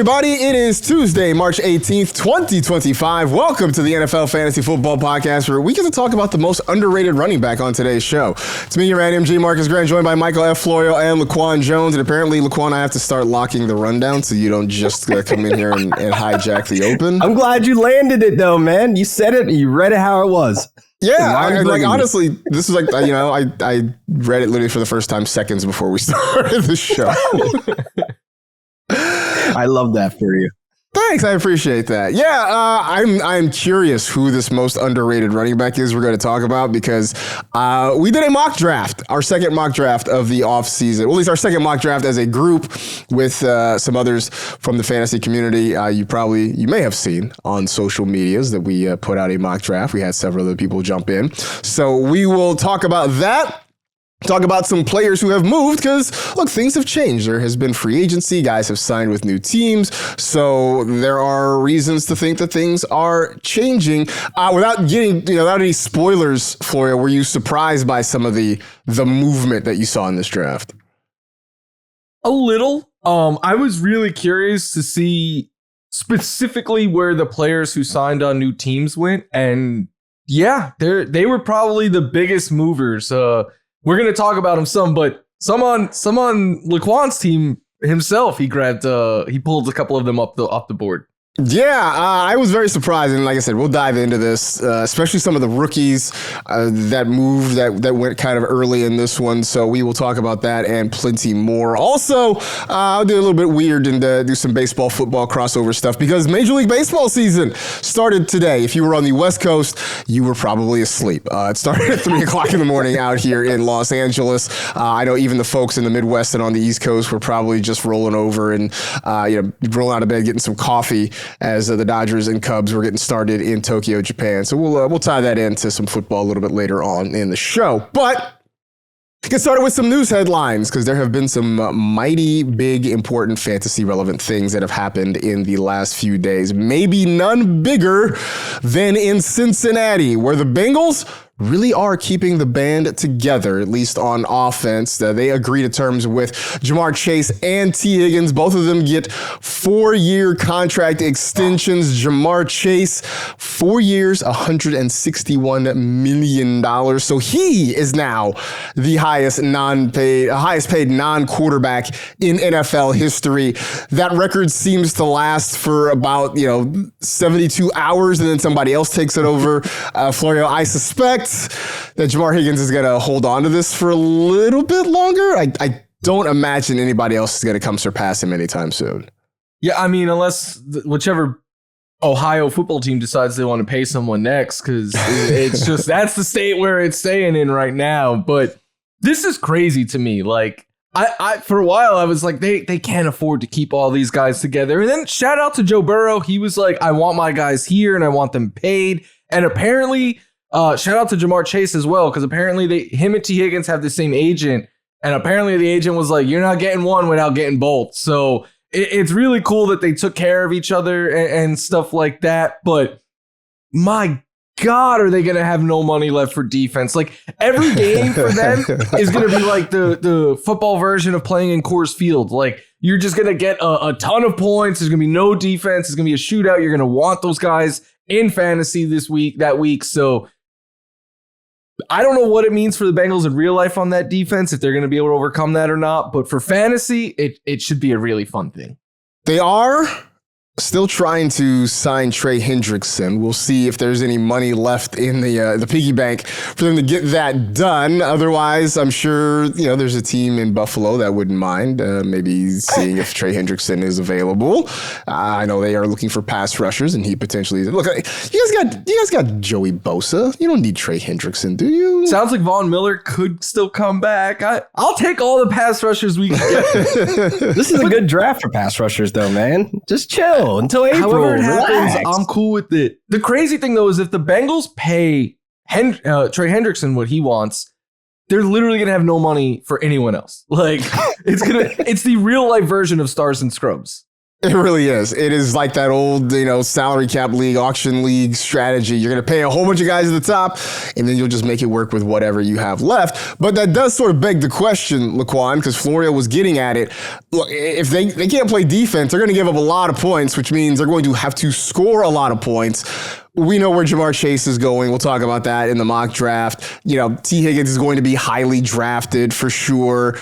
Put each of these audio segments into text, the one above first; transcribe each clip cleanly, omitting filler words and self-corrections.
everybody. It is Tuesday, March 18th, 2025. Welcome to the NFL Fantasy Football Podcast, where we get to talk about the most underrated running back on today's show. It's me, your man, MG Marcus Grant, joined by Michael F. Florio and Laquan Jones. And apparently, Laquan, I have to start locking the rundown so you don't just come in here and hijack the open. I'm glad you landed it, though, man. You said it. You read it how it was. Yeah, honestly, this is like, I read it literally for the first time seconds before we started the show. I love that for you. Thanks, I appreciate that. Yeah, I'm curious who this most underrated running back is we're going to talk about because we did a mock draft, our second mock draft of the offseason. Well, at least our second mock draft as a group with some others from the fantasy community. You may have seen on social medias that we put out a mock draft. We had several other people jump in. So we will talk about that. Talk about some players who have moved because, look, things have changed. There has been free agency. Guys have signed with new teams. So there are reasons to think that things are changing. Without any spoilers, Florio, were you surprised by some of the movement that you saw in this draft? A little. I was really curious to see specifically where the players who signed on new teams went. And yeah, they were probably the biggest movers. We're going to talk about him some, but some on Laquan's team himself, he pulled a couple of them off the board. Yeah, I was very surprised. And like I said, we'll dive into this, especially some of the rookies that moved, that went kind of early in this one. So we will talk about that and plenty more. Also, I'll do a little bit weird and do some baseball, football crossover stuff because Major League Baseball season started today. If you were on the West Coast, you were probably asleep. It started at 3 o'clock in the morning out here in Los Angeles. I know even the folks in the Midwest and on the East Coast were probably just rolling over and rolling out of bed, getting some coffee as the Dodgers and Cubs were getting started in Tokyo, Japan. So we'll tie that into some football a little bit later on in the show. But get started with some news headlines because there have been some mighty big, important fantasy relevant things that have happened in the last few days. Maybe none bigger than in Cincinnati, where the Bengals really are keeping the band together, at least on offense. They agree to terms with Jamar Chase and Tee Higgins. Both of them get 4-year contract extensions. Jamar Chase, 4 years, $161 million. So he is now the highest paid non-quarterback in NFL history. That record seems to last for about 72 hours, and then somebody else takes it over. Florio, I suspect that Jamar Higgins is going to hold on to this for a little bit longer. I don't imagine anybody else is going to come surpass him anytime soon. Yeah, I mean, unless whichever Ohio football team decides they want to pay someone next, because it's just that's the state where it's staying in right now. But this is crazy to me. Like, I for a while, I was like, they can't afford to keep all these guys together. And then shout out to Joe Burrow. He was like, I want my guys here and I want them paid. And apparently, shout out to Jamar Chase as well, because apparently him and Tee Higgins have the same agent, and apparently the agent was like, you're not getting one without getting both. So it's really cool that they took care of each other and stuff like that. But my God, are they going to have no money left for defense? Like, every game for them is going to be like the football version of playing in Coors Field. Like, you're just going to get a ton of points. There's going to be no defense. It's going to be a shootout. You're going to want those guys in fantasy that week. So I don't know what it means for the Bengals in real life on that defense, if they're going to be able to overcome that or not. But for fantasy, it should be a really fun thing. They are still trying to sign Trey Hendrickson. We'll see if there's any money left in the piggy bank for them to get that done. Otherwise, I'm sure there's a team in Buffalo that wouldn't mind maybe seeing if Trey Hendrickson is available. I know they are looking for pass rushers, and he potentially look. You guys got Joey Bosa. You don't need Trey Hendrickson, do you? Sounds like Von Miller could still come back. I'll take all the pass rushers we can get. This is a good draft for pass rushers, though, man. Just chill until April. However it happens, relax. I'm cool with it. The crazy thing, though, is if the Bengals pay Trey Hendrickson what he wants, they're literally going to have no money for anyone else. Like, it's the real life version of Stars and Scrubs. It really is. It is like that old, salary cap league, auction league strategy. You're going to pay a whole bunch of guys at the top, and then you'll just make it work with whatever you have left. But that does sort of beg the question, Laquan, because Florio was getting at it. Look, if they can't play defense, they're going to give up a lot of points, which means they're going to have to score a lot of points. We know where Jamar Chase is going. We'll talk about that in the mock draft. Tee Higgins is going to be highly drafted for sure.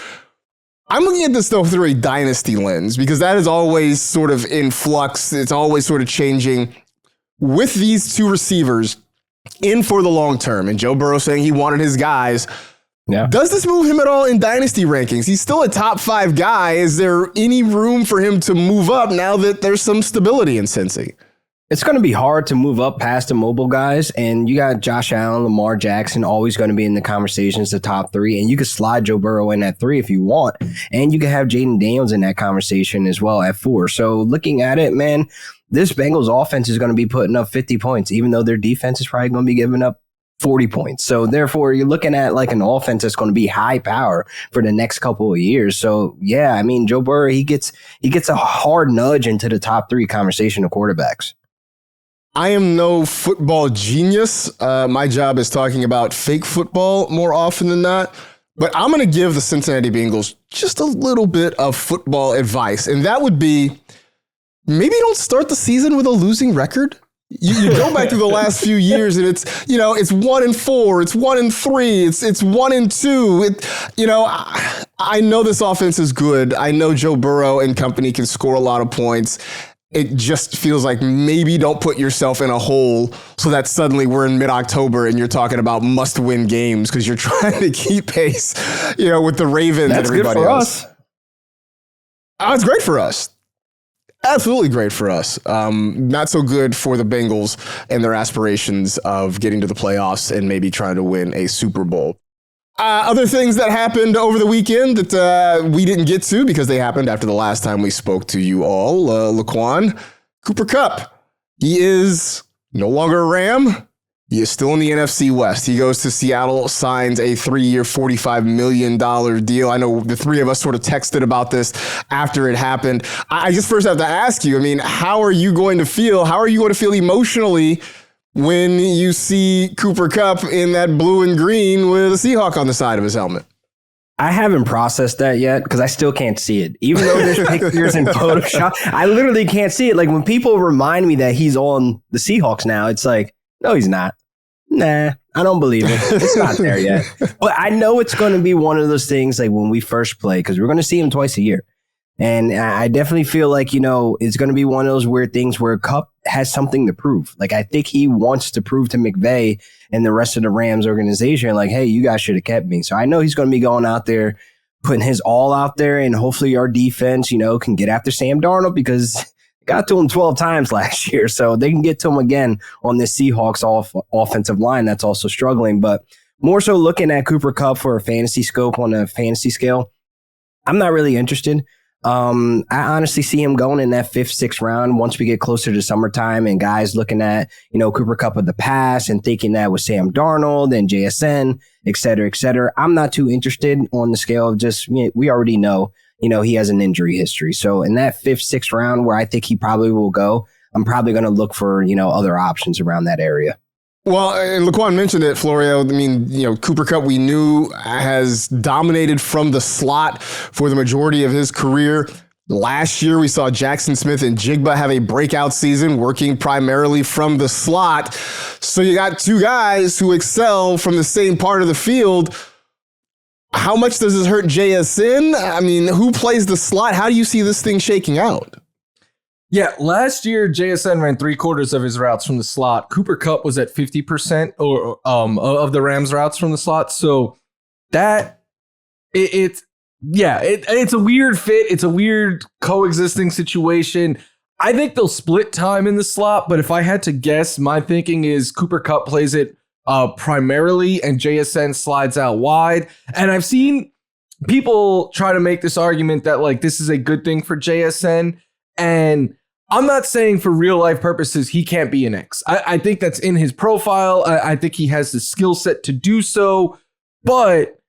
I'm looking at this, though, through a dynasty lens, because that is always sort of in flux. It's always sort of changing. With these two receivers in for the long term, and Joe Burrow saying he wanted his guys, does this move him at all in dynasty rankings? He's still a top 5 guy. Is there any room for him to move up now that there's some stability in Cincy? It's going to be hard to move up past the mobile guys, and you got Josh Allen, Lamar Jackson, always going to be in the conversations, the top 3, and you could slide Joe Burrow in at 3 if you want, and you could have Jaden Daniels in that conversation as well at 4. So looking at it, man, this Bengals offense is going to be putting up 50 points, even though their defense is probably going to be giving up 40 points. So therefore, you're looking at like an offense that's going to be high power for the next couple of years. So yeah, I mean, Joe Burrow, he gets a hard nudge into the top 3 conversation of quarterbacks. I am no football genius. My job is talking about fake football more often than not. But I'm going to give the Cincinnati Bengals just a little bit of football advice. And that would be, maybe don't start the season with a losing record. You go back to the last few years and it's 1-4, it's 1-3, it's 1-2. I know this offense is good. I know Joe Burrow and company can score a lot of points. It just feels like maybe don't put yourself in a hole so that suddenly we're in mid-October and you're talking about must-win games because you're trying to keep pace, with the Ravens and everybody else. That's good for us. Oh, it's great for us. Absolutely great for us. Not so good for the Bengals and their aspirations of getting to the playoffs and maybe trying to win a Super Bowl. Other things that happened over the weekend that we didn't get to because they happened after the last time we spoke to you all. Laquan, Cooper Kupp, he is no longer a Ram. He is still in the NFC West. He goes to Seattle, signs a 3-year, $45 million deal. I know the three of us sort of texted about this after it happened. I just first have to ask you, how are you going to feel? How are you going to feel emotionally when you see Cooper Kupp in that blue and green with a Seahawk on the side of his helmet? I haven't processed that yet because I still can't see it. Even though there's pictures in Photoshop, I literally can't see it. Like when people remind me that he's on the Seahawks now, it's like, no, he's not. Nah, I don't believe it. It's not there yet. But I know it's going to be one of those things like when we first play because we're going to see him twice a year. And I definitely feel like, it's going to be one of those weird things where Kupp has something to prove. Like, I think he wants to prove to McVay and the rest of the Rams organization, like, hey, you guys should have kept me. So I know he's going to be going out there, putting his all out there, and hopefully our defense, can get after Sam Darnold because they got to him 12 times last year. So they can get to him again on this Seahawks offensive line that's also struggling. But more so looking at Cooper Kupp for a fantasy scope on a fantasy scale, I'm not really interested. I honestly see him going in that 5th, 6th round once we get closer to summertime and guys looking at, Cooper Kupp of the past and thinking that with Sam Darnold and JSN, et cetera, et cetera. I'm not too interested on the scale of just, we already know, he has an injury history. So in that 5th, 6th round where I think he probably will go, I'm probably going to look for, other options around that area. Well, and Laquan mentioned it, Florio. Cooper Kupp, we knew, has dominated from the slot for the majority of his career. Last year, we saw Jackson Smith and Jigba have a breakout season working primarily from the slot. So you got two guys who excel from the same part of the field. How much does this hurt JSN? Who plays the slot? How do you see this thing shaking out? Yeah, last year JSN ran 3/4 of his routes from the slot. Cooper Kupp was at 50% of the Rams routes from the slot. So that it's a weird fit. It's a weird coexisting situation. I think they'll split time in the slot, but if I had to guess, my thinking is Cooper Kupp plays it primarily and JSN slides out wide. And I've seen people try to make this argument that like this is a good thing for JSN, and I'm not saying for real life purposes he can't be an X. I think that's in his profile. I think he has the skill set to do so. But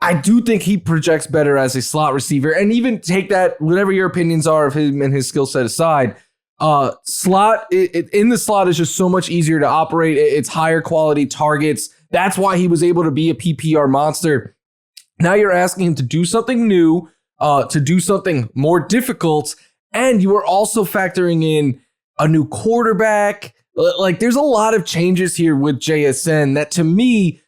I do think he projects better as a slot receiver. And even take that, whatever your opinions are of him and his skill set aside, in the slot is just so much easier to operate. It's higher quality targets. That's why he was able to be a PPR monster. Now you're asking him to do something new, to do something more difficult. And you are also factoring in a new quarterback. Like, there's a lot of changes here with JSN that, to me,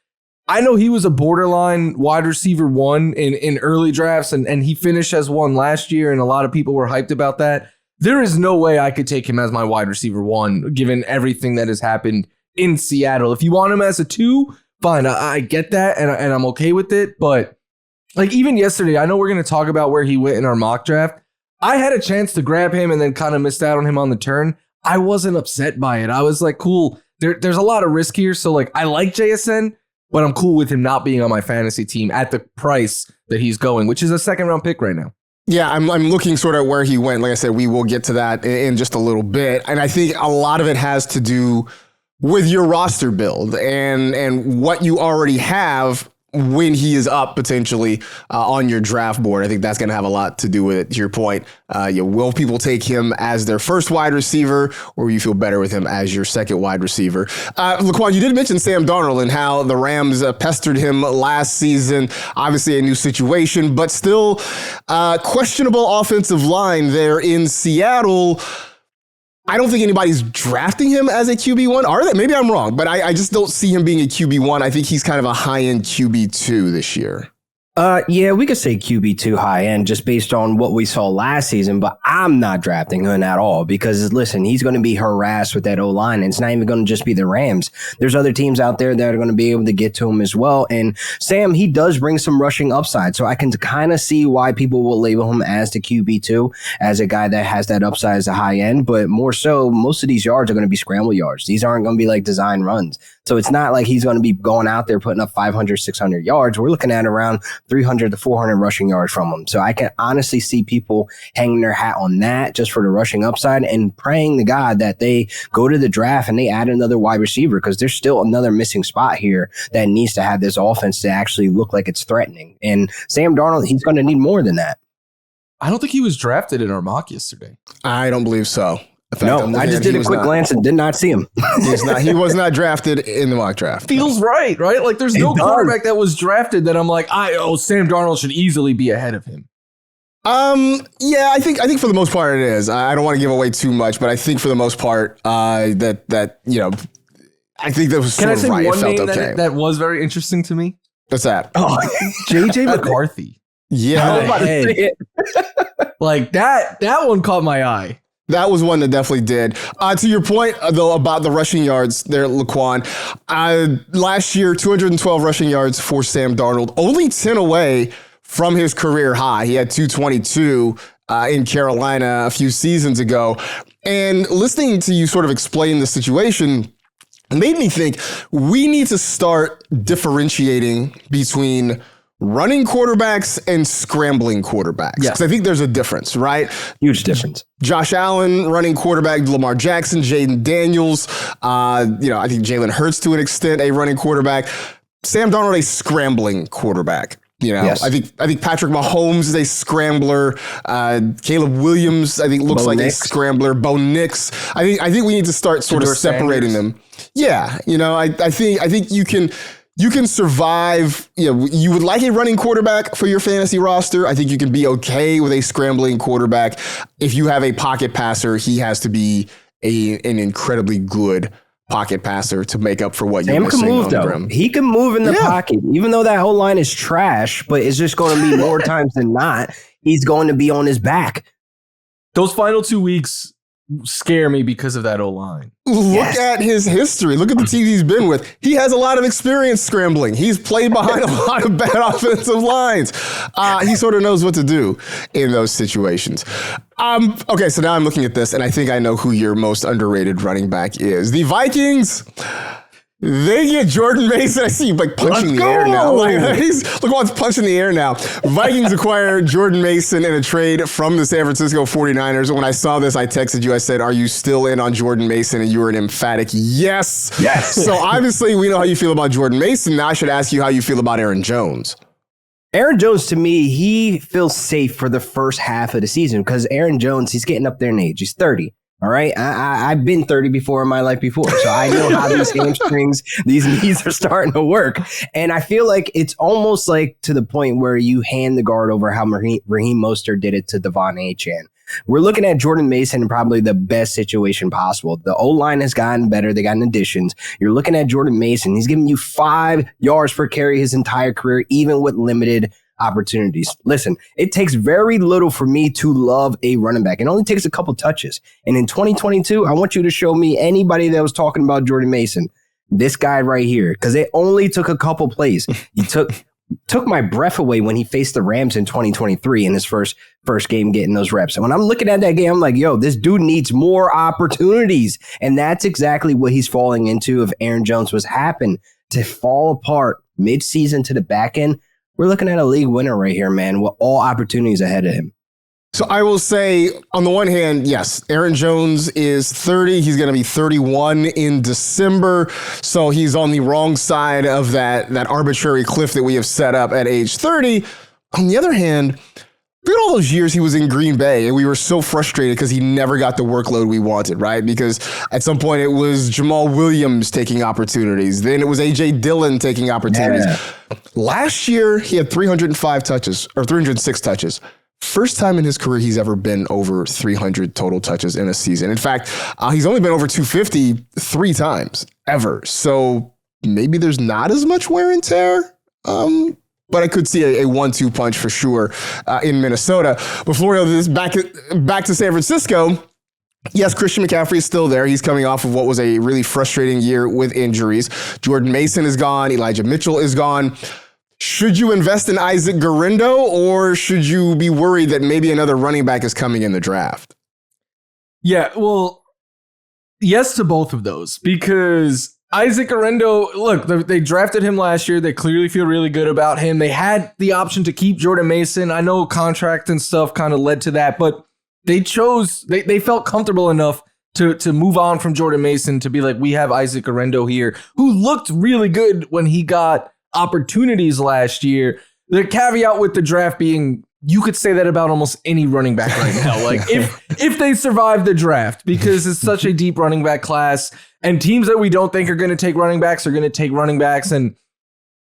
I know he was a borderline wide receiver 1 in early drafts, and he finished as 1 last year, and a lot of people were hyped about that. There is no way I could take him as my wide receiver 1, given everything that has happened in Seattle. If you want him as a 2, fine, I get that, and I'm okay with it. But like, even yesterday, I know we're going to talk about where he went in our mock draft. I had a chance to grab him and then kind of missed out on him on the turn. I wasn't upset by it. I was like, cool, there's a lot of risk here. So like, I like JSN, but I'm cool with him not being on my fantasy team at the price that he's going, which is a 2nd-round pick right now. Yeah, I'm looking sort of where he went. Like I said, we will get to that in just a little bit. And I think a lot of it has to do with your roster build and what you already have when he is up potentially on your draft board. I think that's going to have a lot to do with it. To your point, will people take him as their first wide receiver, or will you feel better with him as your second wide receiver? Laquan, you did mention Sam Darnold and how the Rams pestered him last season. Obviously a new situation, but still questionable offensive line there in Seattle. I don't think anybody's drafting him as a QB1. Are they? Maybe I'm wrong, but I just don't see him being a QB1. I think he's kind of a high-end QB2 this year. Yeah, we could say QB2 high end just based on what we saw last season, but I'm not drafting him at all because, listen, he's going to be harassed with that O-line, and it's not even going to just be the Rams. There's other teams out there that are going to be able to get to him as well. And Sam, he does bring some rushing upside, so I can kind of see why people will label him as the QB2, as a guy that has that upside as a high end, but more so, most of these yards are going to be scramble yards. These aren't going to be like design runs. So it's not like he's going to be going out there putting up 500, 600 yards. We're looking at around 300 to 400 rushing yards from him. So I can honestly see people hanging their hat on that just for the rushing upside and praying to God that they go to the draft and they add another wide receiver, because there's still another missing spot here that needs to have this offense to actually look like it's threatening. And Sam Darnold, he's going to need more than that. I don't think he was drafted in our mock yesterday. I don't believe so. No, I just did a quick glance and did not see him. He was not drafted in the mock draft. Feels right? Like, there's no quarterback that was drafted that I'm like, Sam Darnold should easily be ahead of him. Yeah, I think for the most part it is. I don't want to give away too much, but I think for the most part, that I think that was sort of right. It felt okay. That was very interesting to me? What's that? Oh, JJ McCarthy. Yeah. Like that one caught my eye. That was one that definitely did. To your point, though, about the rushing yards there, Laquan, last year, 212 rushing yards for Sam Darnold, only 10 away from his career high. He had 222 in Carolina a few seasons ago. And listening to you sort of explain the situation made me think we need to start differentiating between running quarterbacks and scrambling quarterbacks. Yeah. Because I think there's a difference, right? Huge difference. Josh Allen, running quarterback, Lamar Jackson, Jaden Daniels, I think Jalen Hurts to an extent, a running quarterback. Sam Darnold, a scrambling quarterback. Yes. I think Patrick Mahomes is a scrambler. Caleb Williams, I think, looks like a scrambler. Bo Nix. I think we need to start sort of separating them. Yeah, I think you can survive. You would like a running quarterback for your fantasy roster. I think you can be okay with a scrambling quarterback. If you have a pocket passer, he has to be an incredibly good pocket passer to make up for what you're missing on the rim. He can move in the pocket, even though that whole line is trash, but it's just going to be more times than not, he's going to be on his back. Those final 2 weeks scare me because of that O-line. Look at his history. Look at the teams he's been with. He has a lot of experience scrambling. He's played behind a lot of bad offensive lines. He sort of knows what to do in those situations. Okay, so now I'm looking at this, and I think I know who your most underrated running back is. The Vikings. They get Jordan Mason. I see you punching the air now. Look what's punching the air now. Vikings acquire Jordan Mason in a trade from the San Francisco 49ers. When I saw this, I texted you. I said, "Are you still in on Jordan Mason?" And you were an emphatic yes. Yes. So obviously we know how you feel about Jordan Mason. Now I should ask you how you feel about Aaron Jones. Aaron Jones, to me, he feels safe for the first half of the season because Aaron Jones, he's getting up there in age. He's 30. All right. I've been 30 before in my life before. So I know how these hamstrings, these knees are starting to work. And I feel like it's almost like to the point where you hand the guard over how Raheem Mostert did it to Devon Achane. We're looking at Jordan Mason in probably the best situation possible. The O-line has gotten better. They got additions. You're looking at Jordan Mason. He's giving you 5 yards per carry his entire career, even with limited opportunities. Listen, it takes very little for me to love a running back. It only takes a couple touches. And in 2022, I want you to show me anybody that was talking about Jordan Mason. This guy right here, because it only took a couple plays. He took my breath away when he faced the Rams in 2023 in his first game getting those reps. And when I'm looking at that game, I'm like, yo, this dude needs more opportunities. And that's exactly what he's falling into if Aaron Jones was happen to fall apart mid-season to the back end. We're looking at a league winner right here, man, with all opportunities ahead of him. So I will say, on the one hand, yes, Aaron Jones is 30. He's going to be 31 in December. So he's on the wrong side of that arbitrary cliff that we have set up at age 30. On the other hand, look at all those years he was in Green Bay, and we were so frustrated because he never got the workload we wanted, right? Because at some point it was Jamal Williams taking opportunities. Then it was A.J. Dillon taking opportunities. Yeah. Last year, he had 305 touches, or 306 touches. First time in his career he's ever been over 300 total touches in a season. In fact, he's only been over 250 3 times ever. So maybe there's not as much wear and tear. But I could see a 1-2 punch for sure in Minnesota. But Florio, this back to San Francisco. Yes, Christian McCaffrey is still there. He's coming off of what was a really frustrating year with injuries. Jordan Mason is gone. Elijah Mitchell is gone. Should you invest in Isaac Guerendo, or should you be worried that maybe another running back is coming in the draft? Yeah, well, yes to both of those, because Isaac Guerendo, look, they drafted him last year. They clearly feel really good about him. They had the option to keep Jordan Mason. I know contract and stuff kind of led to that, but they felt comfortable enough to move on from Jordan Mason to be like, we have Isaac Guerendo here, who looked really good when he got opportunities last year. The caveat with the draft being, you could say that about almost any running back right now. Like if they survive the draft, because it's such a deep running back class, and teams that we don't think are going to take running backs are going to take running backs. And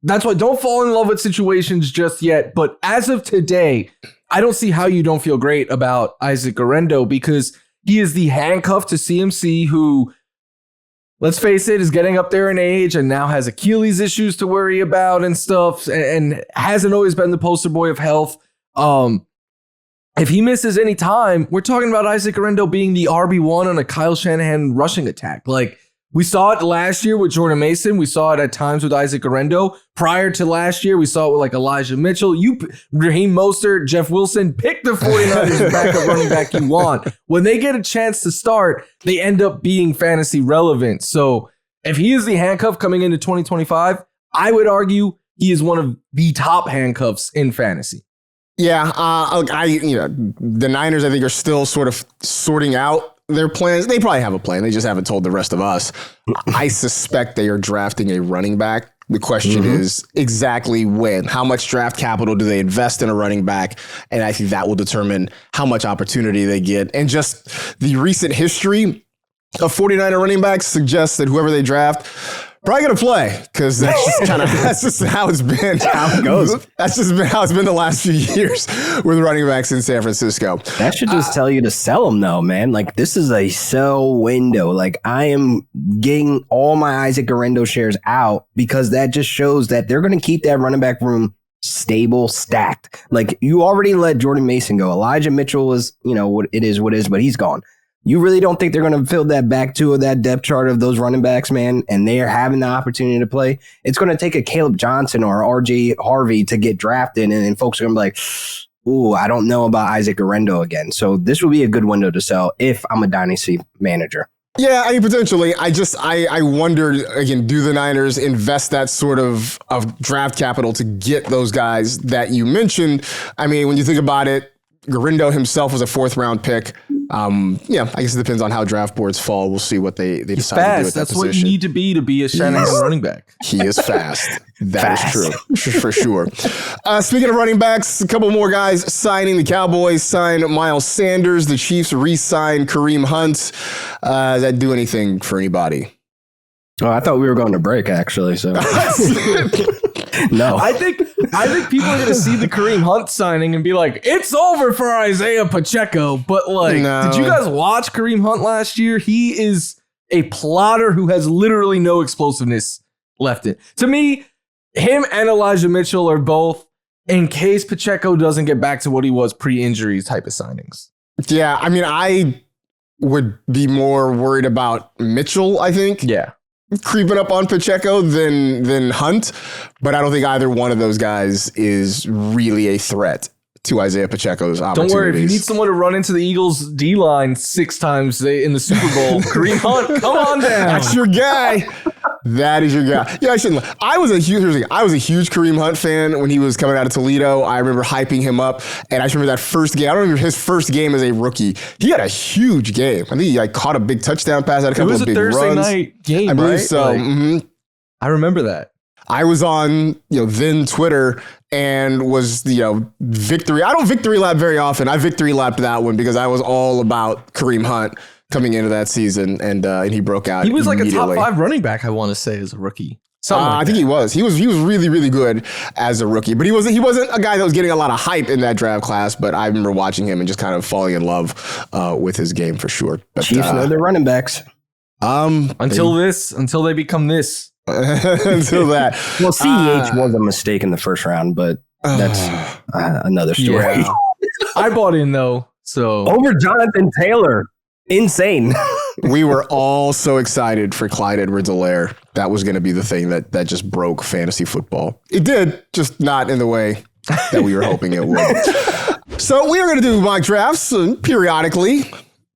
that's why don't fall in love with situations just yet. But as of today, I don't see how you don't feel great about Isaac Guerendo, because he is the handcuff to CMC, who, let's face it, is getting up there in age and now has Achilles issues to worry about and stuff, and hasn't always been the poster boy of health. If he misses any time, we're talking about Isaac Guerendo being the RB1 on a Kyle Shanahan rushing attack. Like, we saw it last year with Jordan Mason. We saw it at times with Isaac Guerendo. Prior to last year, we saw it with like Elijah Mitchell. Raheem Mostert, Jeff Wilson, pick the 49ers backup running back you want. When they get a chance to start, they end up being fantasy relevant. So if he is the handcuff coming into 2025, I would argue he is one of the top handcuffs in fantasy. Yeah, the Niners, I think, are still sort of sorting out their plans. They probably have a plan. They just haven't told the rest of us. I suspect they are drafting a running back. The question is exactly when. How much draft capital do they invest in a running back? And I think that will determine how much opportunity they get. And just the recent history of 49er running backs suggests that whoever they draft probably gonna play, because that's just how it's been. How it goes. That's just been how it's been the last few years with running backs in San Francisco. That should just tell you to sell them, though, man. Like, this is a sell window. Like, I am getting all my Isaac Guerendo shares out, because that just shows that they're gonna keep that running back room stable, stacked. Like, you already let Jordan Mason go. Elijah Mitchell is, what it is, but he's gone. You really don't think they're going to fill that back two of that depth chart of those running backs, man, and they are having the opportunity to play? It's going to take a Caleb Johnson or RJ Harvey to get drafted, and folks are going to be like, ooh, I don't know about Isaac Guerendo again. So this will be a good window to sell if I'm a dynasty manager. Yeah, I mean, potentially. I wondered, again, do the Niners invest that sort of draft capital to get those guys that you mentioned? I mean, when you think about it, Guerendo himself was a 4th round pick. Yeah, I guess it depends on how draft boards fall. We'll see what they He's decide to do fast. at that That's position. what you need to be a Shanahan running back. He is fast. That is true, for sure. Speaking of running backs, a couple more guys signing. The Cowboys signed Miles Sanders. The Chiefs re-signed Kareem Hunt. Does that do anything for anybody? Oh, I thought we were going to break, actually. So no. I think people are going to see the Kareem Hunt signing and be like, it's over for Isaiah Pacheco. But did you guys watch Kareem Hunt last year? He is a plotter who has literally no explosiveness left in. To me, him and Elijah Mitchell are both, in case Pacheco doesn't get back to what he was pre-injury type of signings. Yeah, I mean, I would be more worried about Mitchell, I think. Yeah. Creeping up on Pacheco than Hunt, but I don't think either one of those guys is really a threat to Isaiah Pacheco's opportunities. Don't worry, if you need someone to run into the Eagles D-line 6 times in the Super Bowl, Kareem Hunt, come on down. That's your guy. That is your guy. Yeah, I shouldn't. I was a huge Kareem Hunt fan when he was coming out of Toledo. I remember hyping him up, and I just remember that first game. I don't remember his first game as a rookie. He had a huge game. I think he caught a big touchdown pass, had a couple of big runs. It was a Thursday night game, I believe right? so. I remember that. I was on, then Twitter and was, victory. I don't victory lap very often. I victory lapped that one because I was all about Kareem Hunt coming into that season, and he broke out. He was like a top 5 running back, I want to say, as a rookie. I think he was. He was really, really good as a rookie, but he wasn't a guy that was getting a lot of hype in that draft class. But I remember watching him and just kind of falling in love with his game for sure. But, Chiefs know their running backs. Until they become this. Until that. Well, CEH was a mistake in the first round, but that's another story. Yeah. I bought in though. So over Jonathan Taylor. Insane. We were all so excited for Clyde Edwards-Helaire. That was going to be the thing that just broke fantasy football. It did, just not in the way that we were hoping it would. So we are going to do mock drafts periodically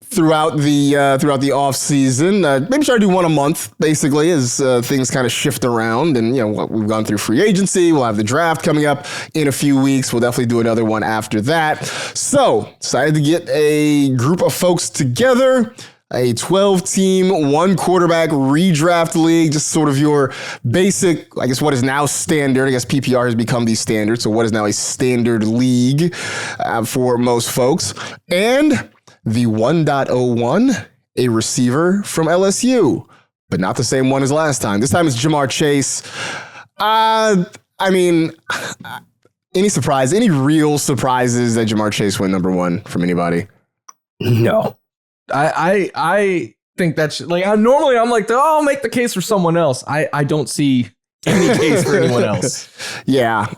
throughout the off season. Maybe try to do one a month, basically, as things kind of shift around. And we've gone through free agency. We'll have the draft coming up in a few weeks. We'll definitely do another one after that. So decided to get a group of folks together. A 12-team, 1 quarterback redraft league, just sort of your basic, I guess, what is now standard. I guess PPR has become the standard. So what is now a standard league for most folks. And the 1.01, a receiver from LSU, but not the same one as last time. This time it's Jamar Chase. Any real surprises that Jamar Chase went number 1 from anybody? No. I think that's normally I'm like, I'll make the case for someone else. I don't see any case for anyone else. Yeah.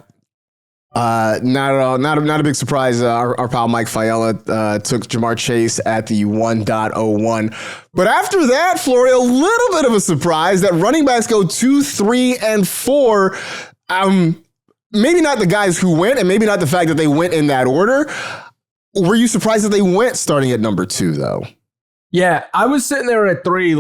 Not at all. Not a big surprise. Our pal Mike Fiala took Jamar Chase at the 1.01. But after that, Flory, a little bit of a surprise that running backs go 2, 3, and 4. Maybe not the guys who went, and maybe not the fact that they went in that order. Were you surprised that they went starting at number 2, though? Yeah, I was sitting there at 3.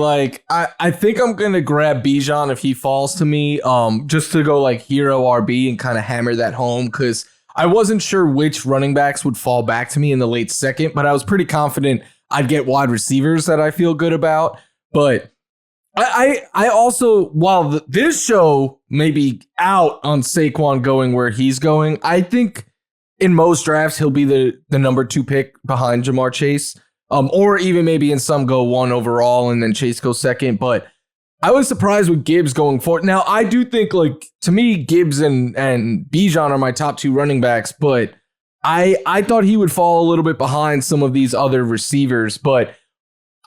I think I'm going to grab Bijan if he falls to me, just to go hero RB and kind of hammer that home, because I wasn't sure which running backs would fall back to me in the late second, but I was pretty confident I'd get wide receivers that I feel good about. But I also, while this show may be out on Saquon going where he's going, I think in most drafts he'll be the number 2 pick behind Jamar Chase. Or even maybe in some go 1 overall and then Chase goes 2nd. But I was surprised with Gibbs going forward. Now, I do think, to me, Gibbs and Bijan are my top 2 running backs. But I thought he would fall a little bit behind some of these other receivers. But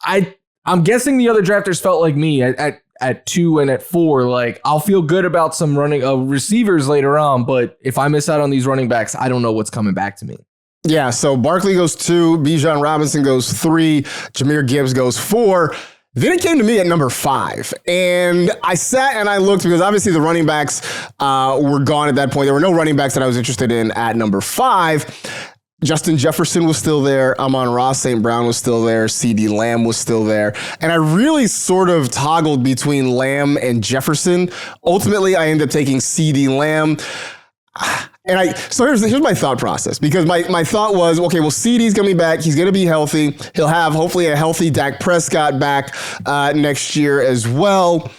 I'm guessing the other drafters felt like me at 2 and at 4. I'll feel good about some running receivers later on. But if I miss out on these running backs, I don't know what's coming back to me. Yeah, so Barkley goes 2, Bijan Robinson goes 3, Jahmyr Gibbs goes 4. Then it came to me at number 5. And I sat and I looked because obviously the running backs were gone at that point. There were no running backs that I was interested in at number 5. Justin Jefferson was still there. Amon-Ra St. Brown was still there. CeeDee Lamb was still there. And I really sort of toggled between Lamb and Jefferson. Ultimately, I ended up taking CeeDee Lamb. So here's my thought process, because my thought was, okay, well, CeeDee's going to be back. He's going to be healthy. He'll have hopefully a healthy Dak Prescott back next year as well.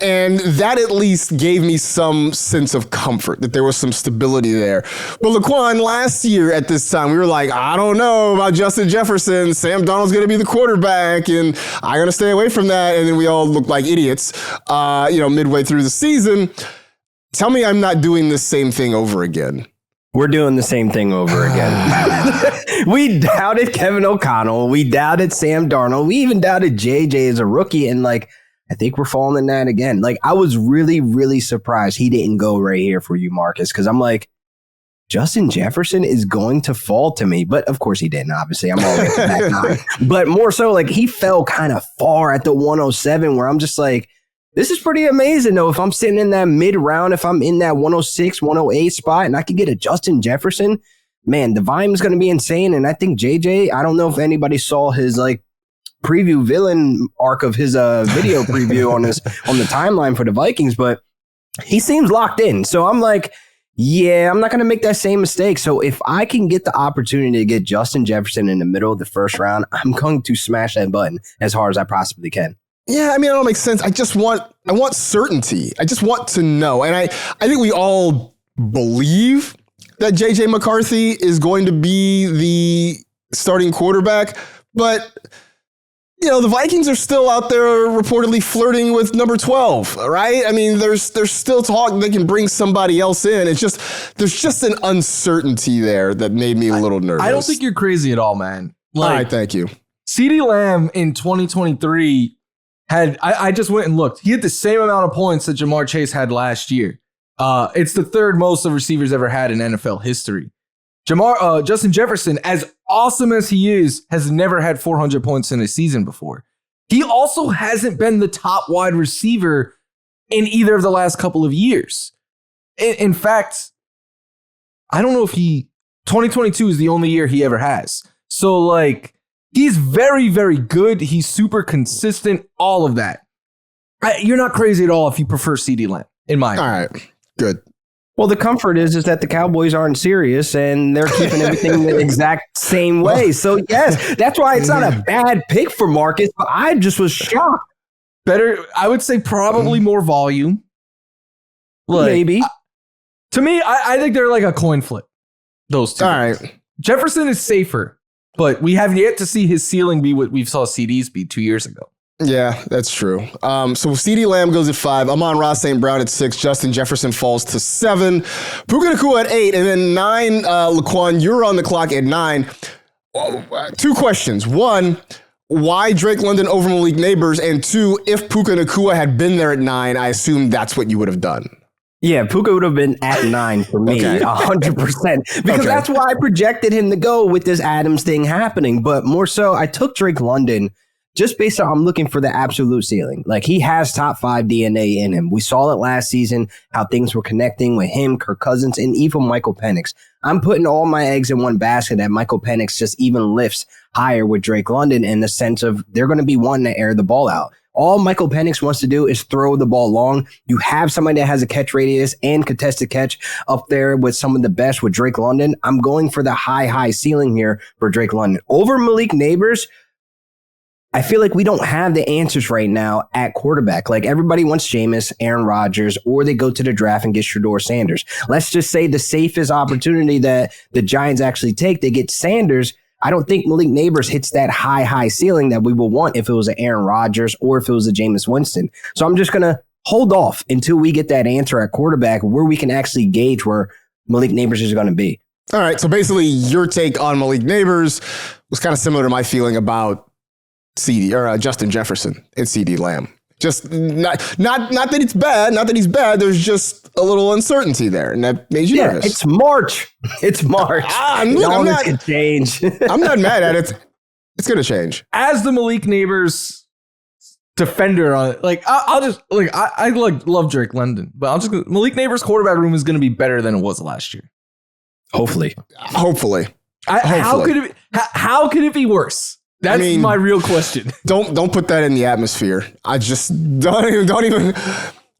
And that at least gave me some sense of comfort that there was some stability there. But Laquan, last year at this time, we were like, I don't know about Justin Jefferson. Sam Darnold's going to be the quarterback, and I'm going to stay away from that. And then we all looked like idiots, midway through the season. Tell me I'm not doing the same thing over again. We're doing the same thing over again. We doubted Kevin O'Connell. We doubted Sam Darnold. We even doubted JJ as a rookie. And I think we're falling in that again. I was really, really surprised he didn't go right here for you, Marcus, because I'm like, Justin Jefferson is going to fall to me. But of course he didn't, obviously. I'm always back nine. But more so, he fell kind of far at the 107, where I'm just like, this is pretty amazing, though. If I'm sitting in that mid-round, if I'm in that 106, 108 spot, and I could get a Justin Jefferson, man, the volume is going to be insane. And I think JJ, I don't know if anybody saw his, preview villain arc of his video preview on the timeline for the Vikings, but he seems locked in. So I'm like, yeah, I'm not going to make that same mistake. So if I can get the opportunity to get Justin Jefferson in the middle of the first round, I'm going to smash that button as hard as I possibly can. Yeah, I mean, it all makes sense. I want certainty. I just want to know. And I think we all believe that JJ McCarthy is going to be the starting quarterback, but the Vikings are still out there reportedly flirting with number 12, right? I mean, there's still talk they can bring somebody else in. It's just, there's just an uncertainty there that made me a little nervous. I don't think you're crazy at all, man. All right, thank you. CeeDee Lamb in 2023 I just went and looked. He had the same amount of points that Jamar Chase had last year. It's the third most of receivers ever had in NFL history. Justin Jefferson, as awesome as he is, has never had 400 points in a season before. He also hasn't been the top wide receiver in either of the last couple of years. In fact, I don't know if 2022 is the only year he ever has. So he's very, very good. He's super consistent, all of that. You're not crazy at all if you prefer CeeDee Lamb, in my opinion. All right, good. Well, the comfort is that the Cowboys aren't serious and they're keeping everything the exact same way. So, yes, that's why it's not a bad pick for Marcus, but I just was shocked. Better, I would say probably more volume. Maybe. To me, I think they're like a coin flip, those two. All right. Jefferson is safer, but we have yet to see his ceiling be what we saw CD's be 2 years ago. Yeah, that's true. So CeeDee Lamb goes at 5. Amon-Ra St. Brown at 6. Justin Jefferson falls to 7. Puka Nacua at 8. And then 9, Laquan, you're on the clock at 9. 2 questions. 1, why Drake London over Malik Neighbors? And 2, if Puka Nacua had been there at 9, I assume that's what you would have done. Yeah, Puka would have been at 9 for me, 100%. Because that's why I projected him to go with this Adams thing happening. But more so, I took Drake London just based on I'm looking for the absolute ceiling. He has top 5 DNA in him. We saw it last season, how things were connecting with him, Kirk Cousins, and even Michael Penix. I'm putting all my eggs in one basket that Michael Penix just even lifts higher with Drake London in the sense of they're going to be one to air the ball out. All Michael Penix wants to do is throw the ball long. You have somebody that has a catch radius and contested catch up there with some of the best with Drake London. I'm going for the high ceiling here for Drake London. Over Malik Neighbors, I feel like we don't have the answers right now at quarterback. Everybody wants Jameis, Aaron Rodgers, or they go to the draft and get Shedeur Sanders. Let's just say the safest opportunity that the Giants actually take, they get Sanders. I don't think Malik Neighbors hits that high ceiling that we will want if it was an Aaron Rodgers or if it was a Jameis Winston. So I'm just going to hold off until we get that answer at quarterback where we can actually gauge where Malik Neighbors is going to be. All right. So basically your take on Malik Neighbors was kind of similar to my feeling about Justin Jefferson and CeeDee Lamb. Just not that it's bad, not that he's bad. There's just a little uncertainty there, and that made you nervous. It's March. It's March. I'm not could change. I'm not mad at it. It's gonna change. As the Malik Neighbors defender on it, I love Drake London, but Malik Neighbors' quarterback room is gonna be better than it was last year. Hopefully. How could it be worse? That's my real question. Don't put that in the atmosphere. I just don't even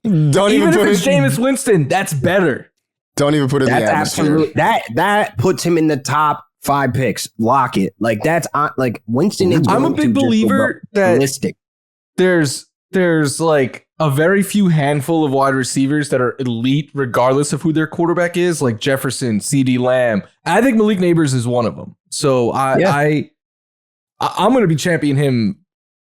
Even if put it's Jameis Winston, that's better. Don't even put it in the atmosphere. That puts him in the top 5 picks. Lock it. Like that's like Winston is. I'm a big believer that realistic. There's like a very few handful of wide receivers that are elite regardless of who their quarterback is, like Jefferson, CeeDee Lamb. I think Malik Neighbors is one of them. So I'm going to be championing him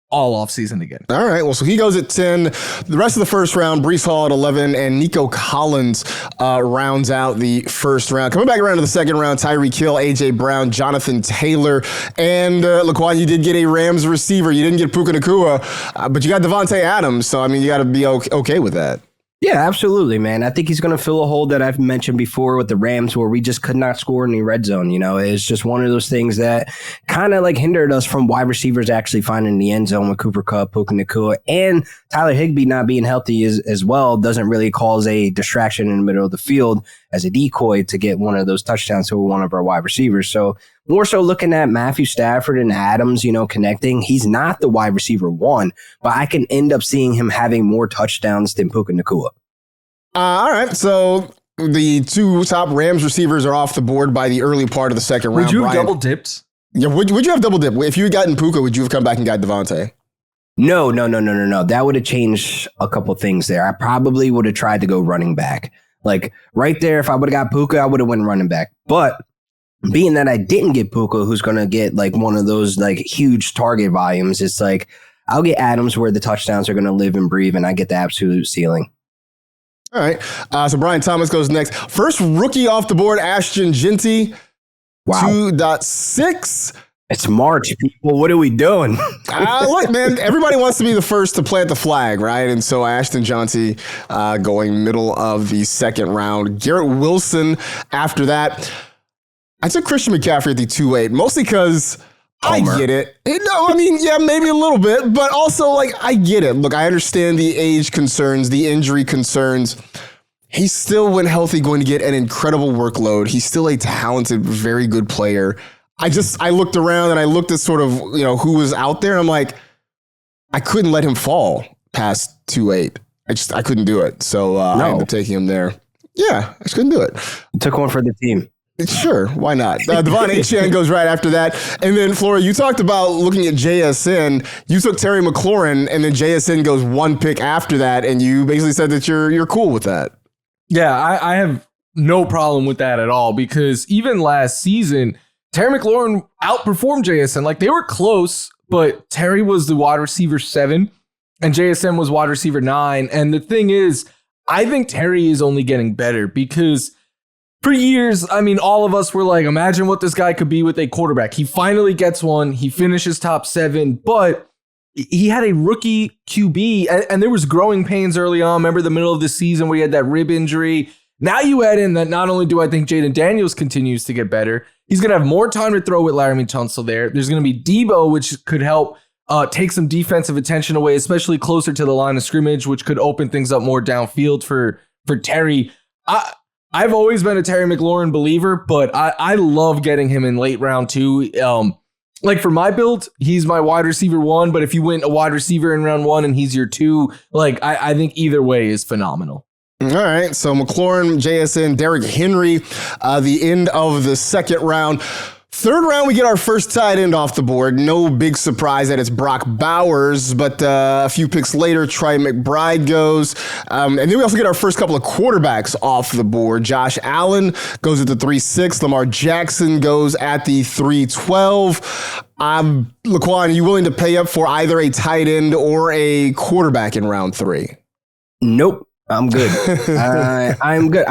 all offseason again. All right. Well, so he goes at 10. The rest of the first round, Breece Hall at 11, and Nico Collins rounds out the first round. Coming back around to the second round, Tyreek Hill, A.J. Brown, Jonathan Taylor, and Laquan, you did get a Rams receiver. You didn't get Puka Nacua, but you got Devontae Adams. So, I mean, you got to be okay with that. Yeah, absolutely, man. I think he's going to fill a hole that I've mentioned before with the Rams where we just could not score in the red zone. You know, it's just one of those things that kind of like hindered us from wide receivers actually finding the end zone with Cooper Kupp, Puka Nacua, and Tyler Higbee not being healthy as well doesn't really cause a distraction in the middle of the field as a decoy to get one of those touchdowns to one of our wide receivers. So more so looking at Matthew Stafford and Adams, you know, connecting. He's not the wide receiver 1, but I can end up seeing him having more touchdowns than Puka Nacua. All right, so the 2 top Rams receivers are off the board by the early part of the second round. Would you have Brian, double dipped? Yeah, would you have double dipped? If you had gotten Puka, would you have come back and got Devontae? No. That would have changed a couple things there. I probably would have tried to go running back. Like right there, if I would have got Puka, I would have went running back. But being that I didn't get Puka, who's going to get like one of those like huge target volumes, it's like I'll get Adams where the touchdowns are going to live and breathe, and I get the absolute ceiling. All right. So Brian Thomas goes next. First rookie off the board, Ashton Jeanty. Wow. 2.6. It's March, people. What are we doing? Look, man, everybody wants to be the first to plant the flag, right? And so Ashton Jeanty going middle of the second round. Garrett Wilson after that. I took Christian McCaffrey at the 2.8, mostly because I get it. No, I mean, yeah, maybe a little bit, but also, like, I get it. Look, I understand the age concerns, the injury concerns. He's still, when healthy, going to get an incredible workload. He's still a talented, very good player. I looked around and I looked at sort of, you know, who was out there. I'm like, I couldn't let him fall past 2.8. I couldn't do it. So I ended up taking him there. Yeah, I just couldn't do it. You took one for the team. Sure, why not? Devon Achane goes right after that. And then, Flora, you talked about looking at JSN. You took Terry McLaurin, and then JSN goes 1 pick after that, and you basically said that you're cool with that. Yeah, I have no problem with that at all, because even last season, Terry McLaurin outperformed JSN. Like, they were close, but Terry was the wide receiver 7, and JSN was wide receiver 9. And the thing is, I think Terry is only getting better because for years, I mean, all of us were like, imagine what this guy could be with a quarterback. He finally gets one. He finishes top 7, but he had a rookie QB, and there was growing pains early on. Remember the middle of the season where he had that rib injury? Now you add in that not only do I think Jaden Daniels continues to get better, he's going to have more time to throw with Laramie Tunsil there. There's going to be Debo, which could help take some defensive attention away, especially closer to the line of scrimmage, which could open things up more downfield for Terry. I've always been a Terry McLaurin believer, but I love getting him in late round 2. Like for my build, he's my wide receiver 1, but if you went a wide receiver in round 1 and he's your 2, like I think either way is phenomenal. All right, so McLaurin, JSN, Derrick Henry, the end of the second round. Third round, we get our first tight end off the board. No big surprise that it's Brock Bowers, but a few picks later, Trey McBride goes. And then we also get our first couple of quarterbacks off the board. Josh Allen goes at the 3.6. Lamar Jackson goes at the 3.12. Laquan, are you willing to pay up for either a tight end or a quarterback in round 3? Nope. I'm good. I'm good.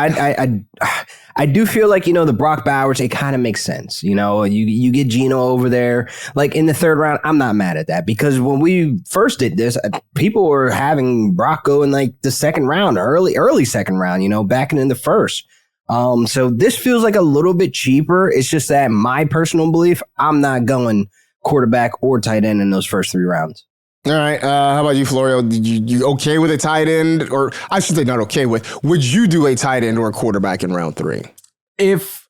I do feel like, you know, the Brock Bowers, it kind of makes sense. You know, you get Geno over there. Like in the third round, I'm not mad at that because when we first did this, people were having Brock go in like the second round, early second round, you know, backing in the first. So this feels like a little bit cheaper. It's just that my personal belief, I'm not going quarterback or tight end in those first 3 rounds. All right. How about you, Florio? You okay with a tight end? Or I should say not okay with. Would you do a tight end or a quarterback in round 3? If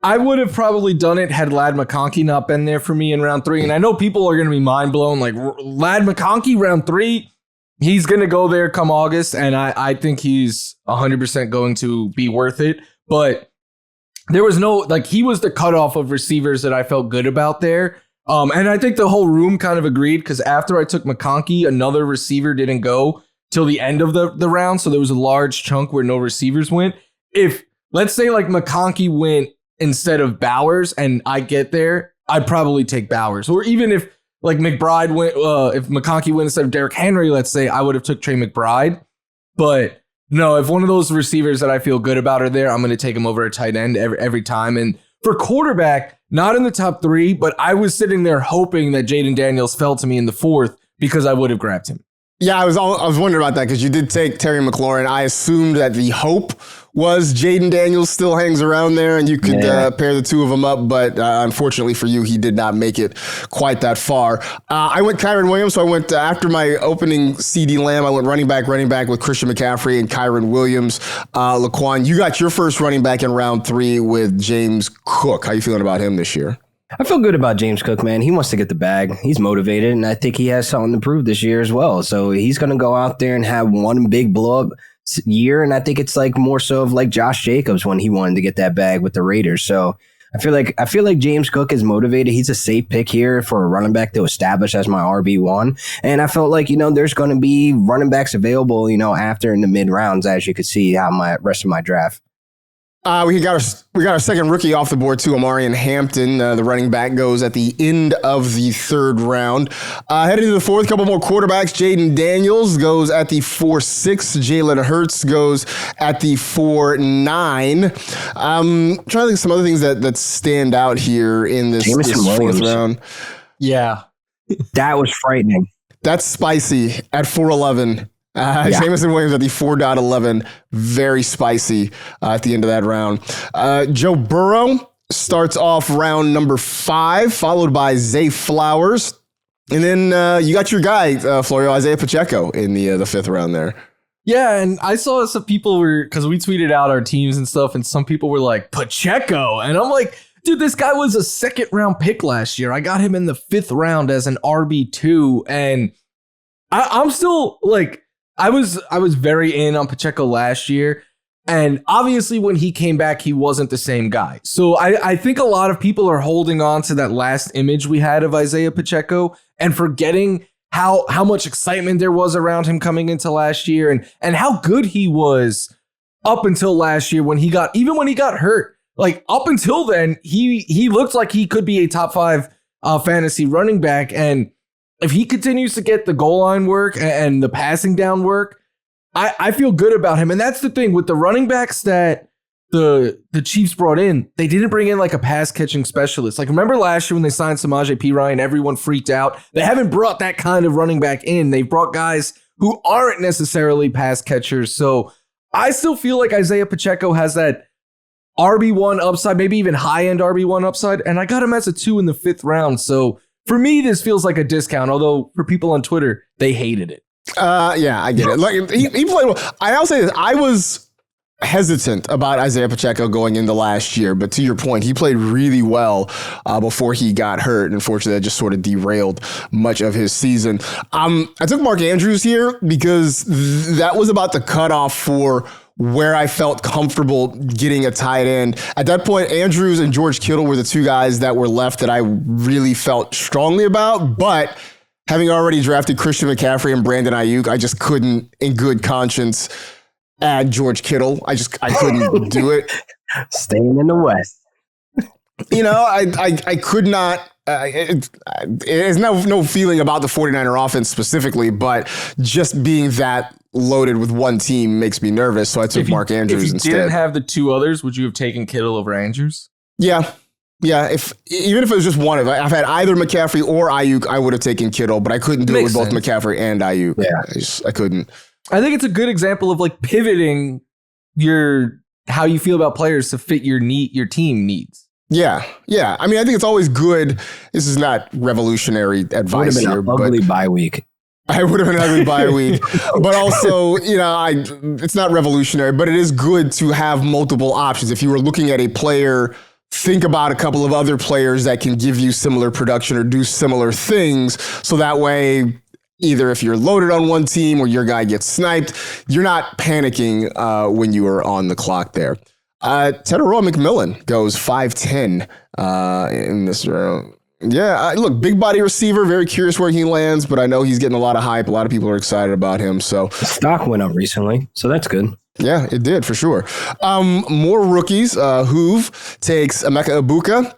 I would have probably done it had Ladd McConkey not been there for me in round 3. And I know people are going to be mind blown. Like Ladd McConkey, round 3, he's going to go there come August. And I think he's 100% going to be worth it. but there was no, like, he was the cutoff of receivers that I felt good about there. And I think the whole room kind of agreed, because after I took McConkey, another receiver didn't go till the end of the round. So there was a large chunk where no receivers went. If, let's say, like, McConkey went instead of Bowers and I get there, I'd probably take Bowers. Or even if, like, McBride went, if McConkey went instead of Derrick Henry, let's say, I would have took Trey McBride. But no, if one of those receivers that I feel good about are there, I'm going to take him over a tight end every time. And for quarterback, not in the top 3, but I was sitting there hoping that Jaden Daniels fell to me in the 4th because I would have grabbed him. Yeah, I was wondering about that because you did take Terry McLaurin. I assumed that the hope was Jaden Daniels still hangs around there and you could pair the two of them up, but unfortunately for you, he did not make it quite that far. I went Kyron Williams, so I went after my opening CeeDee Lamb, I went running back with Christian McCaffrey and Kyron Williams. Laquan, you got your first running back in round 3 with James Cook. How you feeling about him this year? I feel good about James Cook, man. He wants to get the bag. He's motivated, and I think he has something to prove this year as well. So he's going to go out there and have one big blow-up year, and I think it's like more so of like Josh Jacobs when he wanted to get that bag with the Raiders. So I feel like James Cook is motivated. He's a safe pick here for a running back to establish as my RB1. And I felt like, there's going to be running backs available, after in the mid rounds, as you could see how my rest of my draft. We got our second rookie off the board too, Amarian Hampton. The running back goes at the end of the 3rd round. Heading to the 4th, couple more quarterbacks. Jaden Daniels goes at the 4-6. Jalen Hurts goes at the 4-9. Trying to think of some other things that stand out here in this 4th round. Yeah. That was frightening. That's spicy at 4-11. Jameson Williams at the 4.11, very spicy at the end of that round. Joe Burrow starts off round number 5, followed by Zay Flowers. And then you got your guy, Florio, Isaiah Pacheco in the 5th round there. Yeah, and I saw some people because we tweeted out our teams and stuff, and some people were like, Pacheco. And I'm like, dude, this guy was a 2nd round pick last year. I got him in the 5th round as an RB2, and I'm still like, I was very in on Pacheco last year, and obviously when he came back, he wasn't the same guy. So I think a lot of people are holding on to that last image we had of Isaiah Pacheco and forgetting how much excitement there was around him coming into last year and how good he was up until last year when he got hurt. Like up until then, he looked like he could be a top 5 fantasy running back, and if he continues to get the goal line work and the passing down work, I feel good about him. And that's the thing with the running backs that the Chiefs brought in. They didn't bring in like a pass catching specialist. Like remember last year when they signed Samaje Perine, everyone freaked out. They haven't brought that kind of running back in. They've brought guys who aren't necessarily pass catchers. So I still feel like Isaiah Pacheco has that RB1 upside, maybe even high end RB1 upside. And I got him as a 2 in the 5th round. So for me, this feels like a discount, although for people on Twitter, they hated it. Yeah, I get it. Like he played well. I'll say this. I was hesitant about Isaiah Pacheco going into last year, but to your point, he played really well before he got hurt. Unfortunately, that just sort of derailed much of his season. I took Mark Andrews here because that was about the cutoff for where I felt comfortable getting a tight end. At that point, Andrews and George Kittle were the 2 guys that were left that I really felt strongly about. But having already drafted Christian McCaffrey and Brandon Ayuk, I just couldn't, in good conscience, add George Kittle. I couldn't do it. Staying in the West. I could not. There's no feeling about the 49er offense specifically, but just being that loaded with one team makes me nervous. So I took Mark Andrews instead. If you didn't have the 2 others, would you have taken Kittle over Andrews? Yeah. Even if it was just one of it, I've had either McCaffrey or Ayuk, I would have taken Kittle, but I couldn't do it with both McCaffrey and Ayuk. Yeah. I couldn't. I think it's a good example of like pivoting how you feel about players to fit your team needs. Yeah. I mean, I think it's always good. This is not revolutionary advice here. Would have been an ugly bye week. I would have been ugly bye week. But also, it's not revolutionary, but it is good to have multiple options. If you were looking at a player, think about a couple of other players that can give you similar production or do similar things. So that way, either if you're loaded on one team or your guy gets sniped, you're not panicking when you are on the clock there. Teteroa McMillan goes 5'10" in this round. Yeah, look, big body receiver. Very curious where he lands, but I know he's getting a lot of hype. A lot of people are excited about him. So the stock went up recently, so that's good. Yeah, it did for sure. More rookies. Hoove takes Emeka Ibuka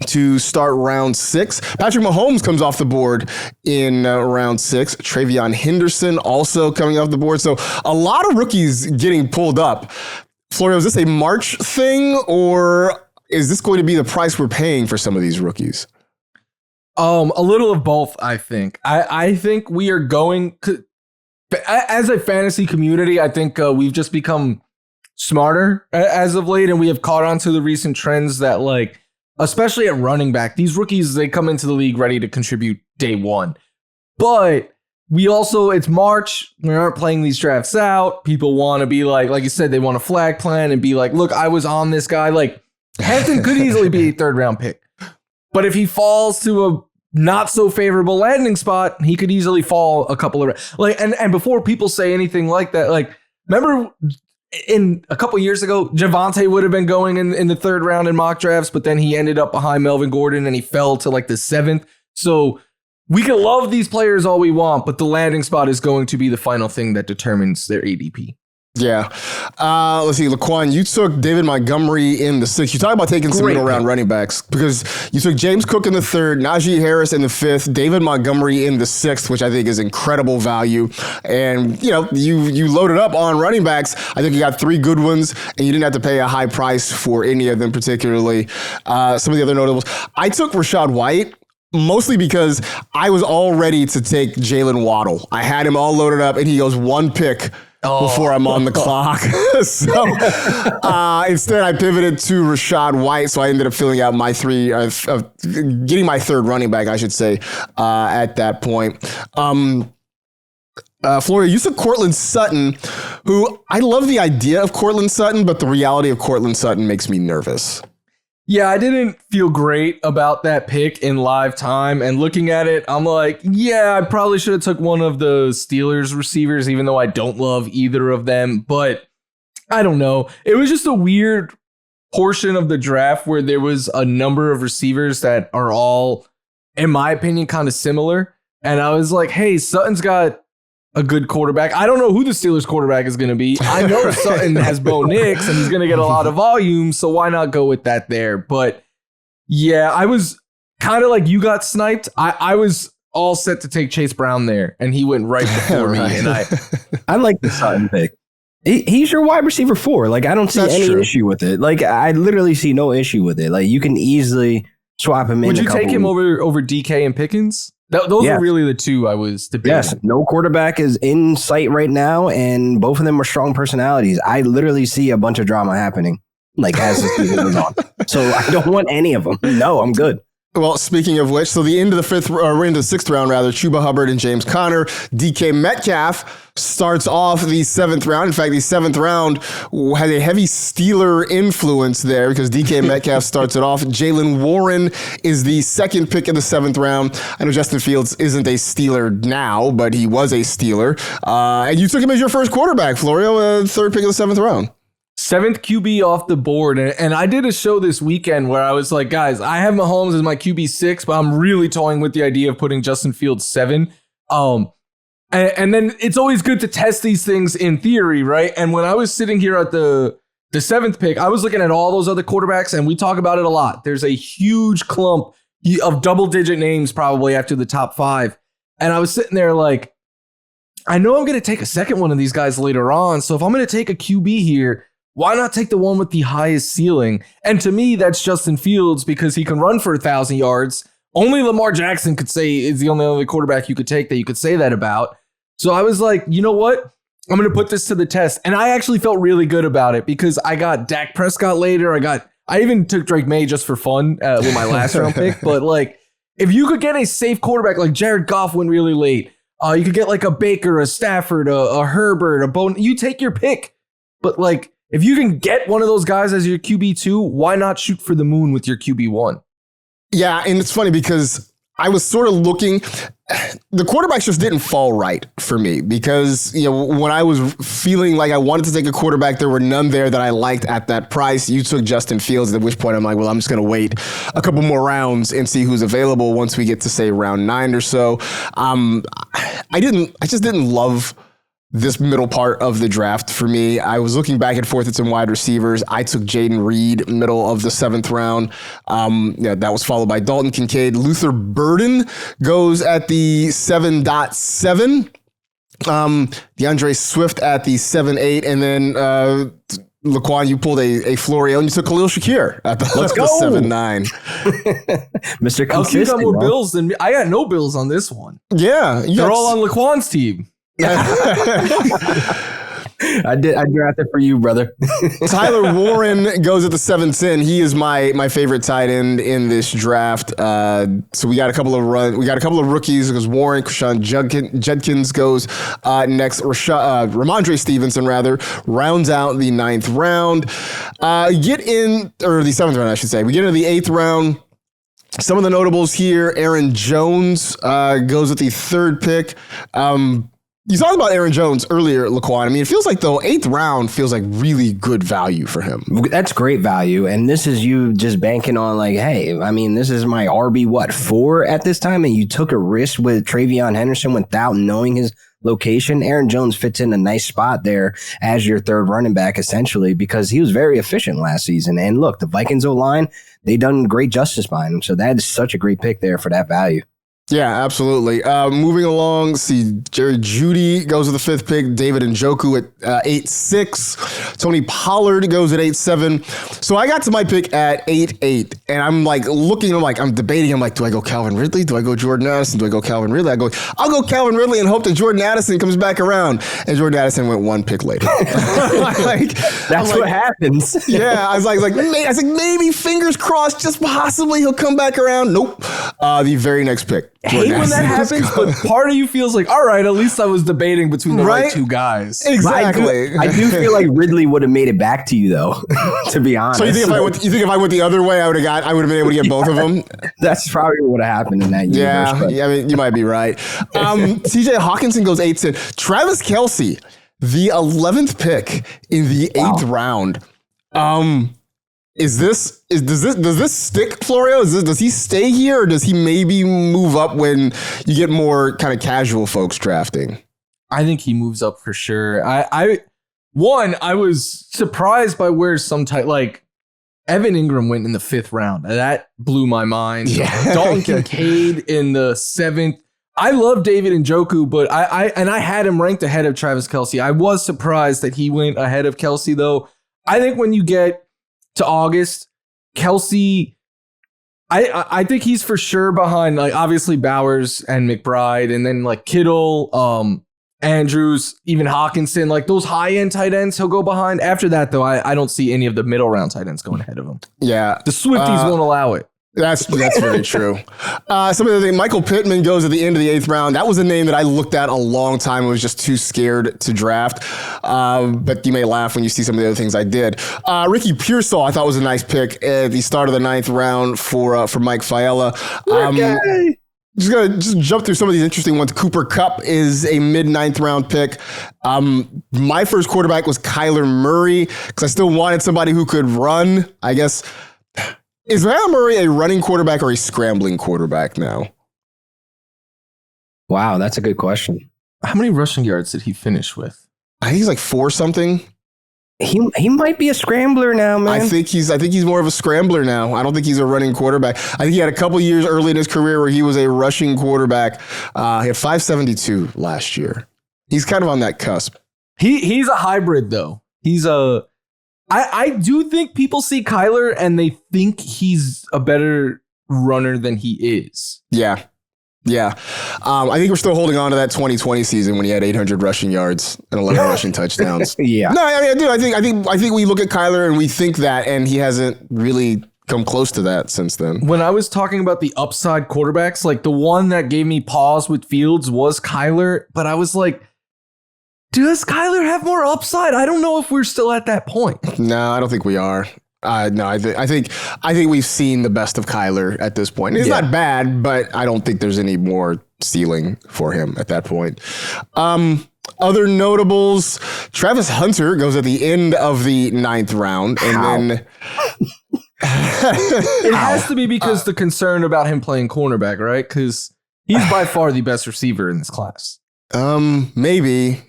to start round 6. Patrick Mahomes comes off the board in round 6. Travion Henderson also coming off the board. So a lot of rookies getting pulled up. Florio, is this a March thing, or is this going to be the price we're paying for some of these rookies? A little of both, I think. I think we are going as a fantasy community. I think we've just become smarter as of late, and we have caught on to the recent trends that, like, especially at running back, these rookies, they come into the league ready to contribute day one. But we also, it's March. We aren't playing these drafts out. People want to be like you said, they want a flag plan and be like, look, I was on this guy. Like, Hampton could easily be a 3rd round pick. But if he falls to a not so favorable landing spot, he could easily fall a couple of and before people say anything like that, like, remember in a couple years ago, Javonte would have been going in the 3rd round in mock drafts, but then he ended up behind Melvin Gordon and he fell to like the 7th. So we can love these players all we want, but the landing spot is going to be the final thing that determines their ADP. Yeah. Let's see. Laquan, you took David Montgomery in the 6th. You talk about taking some middle round running backs because you took James Cook in the 3rd, Najee Harris in the 5th, David Montgomery in the 6th, which I think is incredible value. And, you know, you loaded up on running backs. I think you got 3 good ones and you didn't have to pay a high price for any of them particularly. Some of the other notables. I took Rachaad White. Mostly because I was all ready to take Jalen Waddle. I had him all loaded up, and he goes 1 pick before I'm on the clock. So instead, I pivoted to Rachaad White. So I ended up filling out my getting my 3rd running back, I should say, at that point. Florio, you took Courtland Sutton, who I love the idea of Courtland Sutton, but the reality of Courtland Sutton makes me nervous. Yeah, I didn't feel great about that pick in live time. And looking at it, I'm like, yeah, I probably should have took one of the Steelers receivers, even though I don't love either of them. But I don't know. It was just a weird portion of the draft where there was a number of receivers that are all, in my opinion, kind of similar. And I was like, hey, Sutton's got a good quarterback. I don't know who the Steelers quarterback is going to be. I know Sutton has Bo Nix and he's going to get a lot of volume, so why not go with that there? But yeah, I was kind of like you got sniped. I was all set to take Chase Brown there, and he went right before me. And I like the Sutton pick. He's your wide receiver 4. Like, I don't see any issue with it. Like, I literally see no issue with it. Like, you can easily swap him in. Would you take him over DK and Pickens? Those are really the 2 I was debating. Yes, no quarterback is in sight right now, and both of them are strong personalities. I literally see a bunch of drama happening, like, as the season goes on. So I don't want any of them. No, I'm good. Well, speaking of which, so the end of the 5th, or into the 6th round, rather, Chuba Hubbard and James Conner. DK Metcalf starts off the 7th round. In fact, the 7th round has a heavy Steeler influence there because DK Metcalf starts it off. Jalen Warren is the 2nd pick in the 7th round. I know Justin Fields isn't a Steeler now, but he was a Steeler. And you took him as your first quarterback, Florio, 3rd pick of the 7th round. 7th QB off the board. And I did a show this weekend where I was like, guys, I have Mahomes as my QB 6, but I'm really toying with the idea of putting Justin Fields 7. And then it's always good to test these things in theory, right? And when I was sitting here at the 7th pick, I was looking at all those other quarterbacks, and we talk about it a lot. There's a huge clump of double-digit names probably after the top 5. And I was sitting there like, I know I'm going to take a second one of these guys later on. So if I'm going to take a QB here, why not take the one with the highest ceiling? And to me, that's Justin Fields because he can run for 1,000 yards. Only Lamar Jackson could say is the only other quarterback you could take that you could say that about. So I was like, you know what? I'm going to put this to the test. And I actually felt really good about it because I got Dak Prescott later. I even took Drake May just for fun with my last round pick. But like, if you could get a safe quarterback like Jared Goff went really late, you could get like a Baker, a Stafford, a Herbert, a Bone. You take your pick. But like, if you can get one of those guys as your QB2, why not shoot for the moon with your QB1? Yeah, and it's funny because I was sort of looking the quarterbacks just didn't fall right for me because, when I was feeling like I wanted to take a quarterback, there were none there that I liked at that price. You took Justin Fields, at which point I'm like, well, I'm just going to wait a couple more rounds and see who's available once we get to, say, round 9 or so. I just didn't love this middle part of the draft for me. I was looking back and forth at some wide receivers. I took Jaden Reed, middle of the 7th round. That was followed by Dalton Kincaid. Luther Burden goes at the 7.7. DeAndre Swift at the 7.8. And then Laquan, you pulled a Florio, and you took Khalil Shakir at the 7.9. Mr. You Consistent. got more Bills than me. I got no Bills on this one. Yeah. They're all on Laquan's team. I drafted for you, brother. Tyler Warren goes at the 7.10. He is my favorite tight end in this draft. So we got a couple of rookies because Warren, Krishan Judkins goes next. Ramondre Stevenson rounds out the 9th round. The 7th round, I should say. We get into the 8th round. Some of the notables here: Aaron Jones goes with the 3rd pick. You talked about Aaron Jones earlier, Laquan. I mean, it feels like the 8th round feels like really good value for him. That's great value. And this is you just banking on like, hey, I mean, this is my RB, 4 at this time. And you took a risk with Travion Henderson without knowing his location. Aaron Jones fits in a nice spot there as your 3rd running back, essentially, because he was very efficient last season. And look, the Vikings O-line, they done great justice by him. So that is such a great pick there for that value. Yeah, absolutely. Moving along, Jerry Jeudy goes with the 5th pick. David Njoku at 8.6. Tony Pollard goes at 8.7. So I got to my pick at 8.8, and I'm like looking. I'm debating. I'm like, do I go Calvin Ridley? Do I go Jordan Addison? Do I go Calvin Ridley? I'll go Calvin Ridley and hope that Jordan Addison comes back around. And Jordan Addison went 1 pick later. That's what happens. Yeah, I was like, maybe fingers crossed, just possibly he'll come back around. Nope. The very next pick. Hate when that happens, but part of you feels like, all right, at least I was debating between the right 2 guys. Exactly. I do feel like Ridley would have made it back to you, though, to be honest. So you think if I went the other way, I would have been able to get both of them? That's probably what would have happened in that universe. Yeah, I mean, you might be right. TJ Hawkinson goes 8-10. Travis Kelce, the 11th pick in the 8th round. Does this stick, Florio? Does he stay here, or does he maybe move up when you get more kind of casual folks drafting? I think he moves up for sure. I was surprised by where like Evan Ingram went in the 5th round. That blew my mind. Yeah. Dalton Kincaid in the 7th. I love David Njoku, but I had him ranked ahead of Travis Kelce. I was surprised that he went ahead of Kelce, though. I think when you get to August, Kelce, I think he's for sure behind, like, obviously Bowers and McBride, and then like Kittle, Andrews, even Hawkinson, like those high-end tight ends he'll go behind. After that, though, I don't see any of the middle round tight ends going ahead of him. Yeah. The Swifties won't allow it. That's very true. Some of the things, Michael Pittman goes at the end of the 8th round. That was a name that I looked at a long time. I was just too scared to draft. But you may laugh when you see some of the other things I did. Ricky Pearsall, I thought was a nice pick at the start of the 9th round for Mike Fiala. Just gonna jump through some of these interesting ones. Cooper Kupp is a mid-9th round pick. My first quarterback was Kyler Murray because I still wanted somebody who could run, I guess. Is Kyler Murray a running quarterback or a scrambling quarterback now? Wow, that's a good question. How many rushing yards did he finish with? I think he's like 4 something. He might be a scrambler now, man. I think he's more of a scrambler now. I don't think he's a running quarterback. I think he had a couple years early in his career where he was a rushing quarterback. He had 572 last year. He's kind of on that cusp. He's a hybrid, though. I do think people see Kyler and they think he's a better runner than he is. Yeah. I think we're still holding on to that 2020 season when he had 800 rushing yards and 11 rushing touchdowns. Yeah. No, I mean, I do. I think we look at Kyler and we think that, and he hasn't really come close to that since then. When I was talking about the upside quarterbacks, like the one that gave me pause with Fields was Kyler, but I was like, does Kyler have more upside? I don't know if we're still at that point. No, I don't think we are. No, I think we've seen the best of Kyler at this point. It's not bad, but I don't think there's any more ceiling for him at that point. Other notables, Travis Hunter goes at the end of the 9th round, and then it has to be because the concern about him playing cornerback, right? Because he's by far the best receiver in this class. Maybe.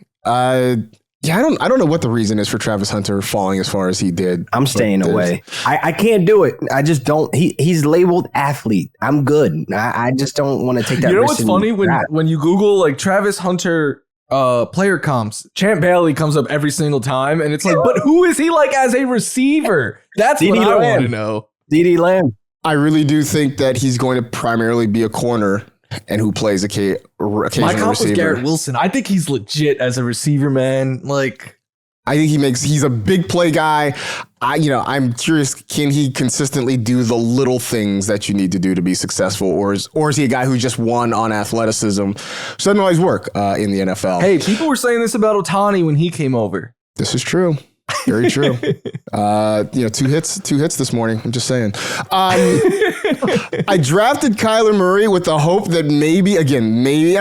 Yeah, I don't know what the reason is for Travis Hunter falling as far as he did. I'm staying away. I can't do it. I just don't. He's labeled athlete. I'm good. I just don't want to take that risk. You know what's funny? When you Google like Travis Hunter player comps, Champ Bailey comes up every single time, and it's like, but who is he like as a receiver? That's what I want to know. CeeDee Lamb. I really do think that he's going to primarily be a corner and who plays occasional My comp was receiver. Garrett Wilson. I think he's legit as a receiver, man. Like, I think he's a big play guy. I'm curious, can he consistently do the little things that you need to do to be successful, or is he a guy who just won on athleticism? So doesn't always work in the NFL. Hey, people were saying this about Ohtani when he came over. This is true. Very true. 2 hits this morning. I'm just saying. I drafted Kyler Murray with the hope that maybe I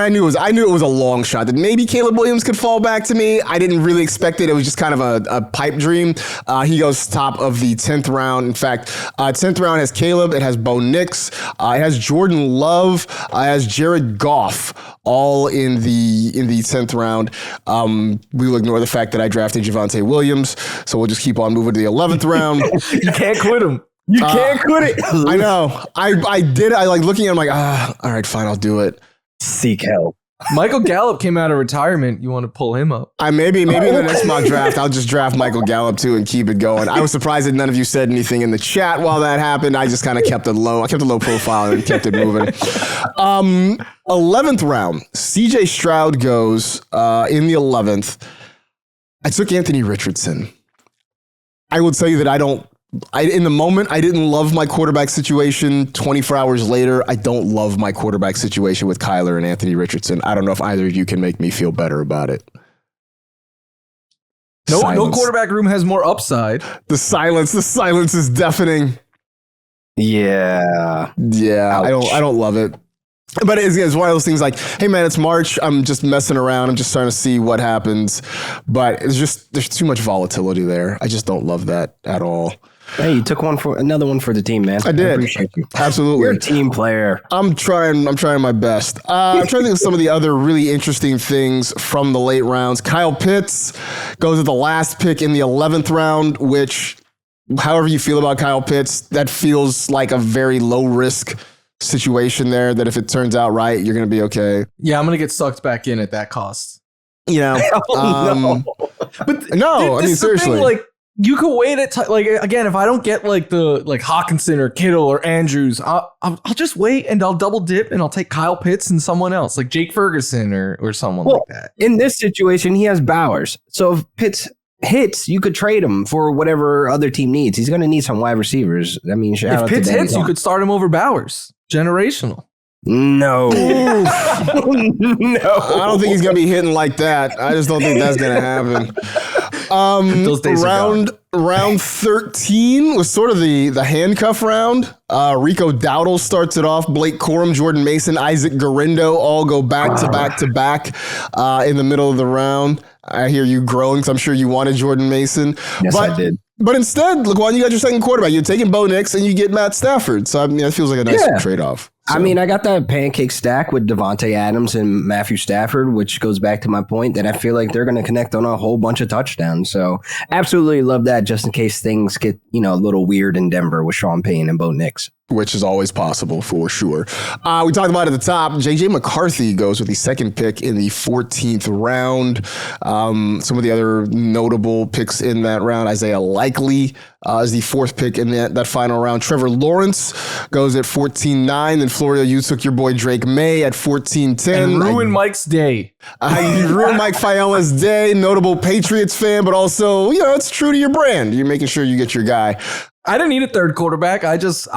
knew it was a long shot, that maybe Caleb Williams could fall back to me. I didn't really expect it. It was just kind of a pipe dream. He goes top of the 10th round. In fact, 10th round has Caleb. It has Bo Nix. It has Jordan Love. It has Jared Goff, all in the 10th round. We will ignore the fact that I drafted Javonte Williams. So we'll just keep on moving to the 11th round. You can't quit him. You can't quit it. I know. I did. I like looking at him like, all right, fine, I'll do it. Seek help. Michael Gallup came out of retirement. You want to pull him up? Maybe in the next mock draft, I'll just draft Michael Gallup too and keep it going. I was surprised that none of you said anything in the chat while that happened. I just kind of kept it low. I kept a low profile and kept it moving. 11th round, CJ Stroud goes in the 11th. I took Anthony Richardson. I will tell you that in the moment, I didn't love my quarterback situation. 24 hours later, I don't love my quarterback situation with Kyler and Anthony Richardson. I don't know if either of you can make me feel better about it. No quarterback room has more upside. The silence is deafening. Yeah. Ouch. I don't love it. But it's one of those things like, hey man, it's March. I'm just messing around. I'm just trying to see what happens. But there's too much volatility there. I just don't love that at all. Hey, you took another one for the team, man. I did. I appreciate you. Absolutely. You're a team player. I'm trying my best. I'm trying to think of some of the other really interesting things from the late rounds. Kyle Pitts goes at the last pick in the 11th round, which, however you feel about Kyle Pitts, that feels like a very low risk situation there, that if it turns out right, you're going to be okay. Yeah, I'm going to get sucked back in at that cost. No. But no, I mean, seriously. Thing, like, you could wait at again, if I don't get like the Hawkinson or Kittle or Andrews, I'll just wait and I'll double dip and I'll take Kyle Pitts and someone else like Jake Ferguson or someone like that. In this situation, he has Bowers. So if Pitts hits, you could trade him for whatever other team needs. He's going to need some wide receivers. I mean, if Pitts hits, you could start him over Bowers. Generational. No. No. I don't think he's going to be hitting like that. I just don't think that's going to happen. Those days round 13 was sort of the handcuff round. Rico Dowdle starts it off. Blake Corum, Jordan Mason, Isaac Garrindo all go back to back in the middle of the round. I hear you growing, so I'm sure you wanted Jordan Mason. Yes, I did. But instead, LaQuan, you got your second quarterback. You're taking Bo Nix and you get Matt Stafford. So I mean, that feels like a nice trade-off. So. I mean, I got that pancake stack with Devontae Adams and Matthew Stafford, which goes back to my point that I feel like they're going to connect on a whole bunch of touchdowns. So absolutely love that, just in case things get, a little weird in Denver with Sean Payne and Bo Nix. Which is always possible for sure. We talked about at the top, J.J. McCarthy goes with the second pick in the 14th round. Some of the other notable picks in that round, Isaiah Likely is the fourth pick in that final round. Trevor Lawrence goes at 14-9. Then Florio, you took your boy Drake May at 14-10. And ruined Mike's day. You ruined Mike Fiala's day. Notable Patriots fan, but also, it's true to your brand. You're making sure you get your guy. I didn't need a third quarterback. I was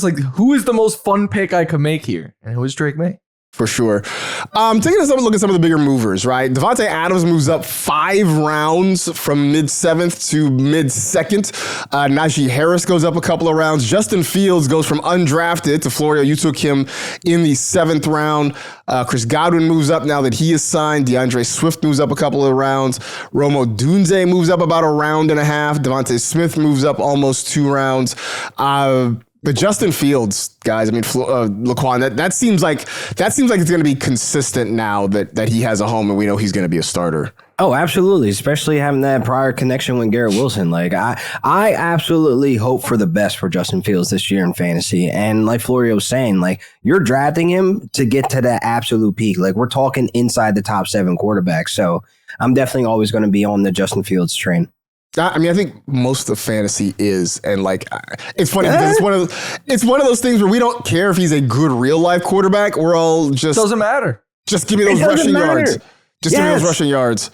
like, who is the most fun pick I could make here? And it was Drake May. For sure. Taking a look at some of the bigger movers, right? Devontae Adams moves up 5 rounds from mid-7th to mid-2nd. Najee Harris goes up a couple of rounds. Justin Fields goes from undrafted to Florida. You took him in the 7th round. Chris Godwin moves up now that he is signed. DeAndre Swift moves up a couple of rounds. Rome Odunze moves up about a round and a half. Devontae Smith moves up almost 2 rounds. But Justin Fields, guys, I mean, Laquan, that seems like it's going to be consistent now that he has a home and we know he's going to be a starter. Oh, absolutely. Especially having that prior connection with Garrett Wilson. Like I absolutely hope for the best for Justin Fields this year in fantasy. And like Florio was saying, like you're drafting him to get to that absolute peak. Like we're talking inside the top 7 quarterbacks. So I'm definitely always going to be on the Justin Fields train. I mean, I think most of fantasy is, and like, it's funny because it's one of those things where we don't care if he's a good real life quarterback. We're all just doesn't matter. Just give me those rushing yards. Just give me those rushing yards.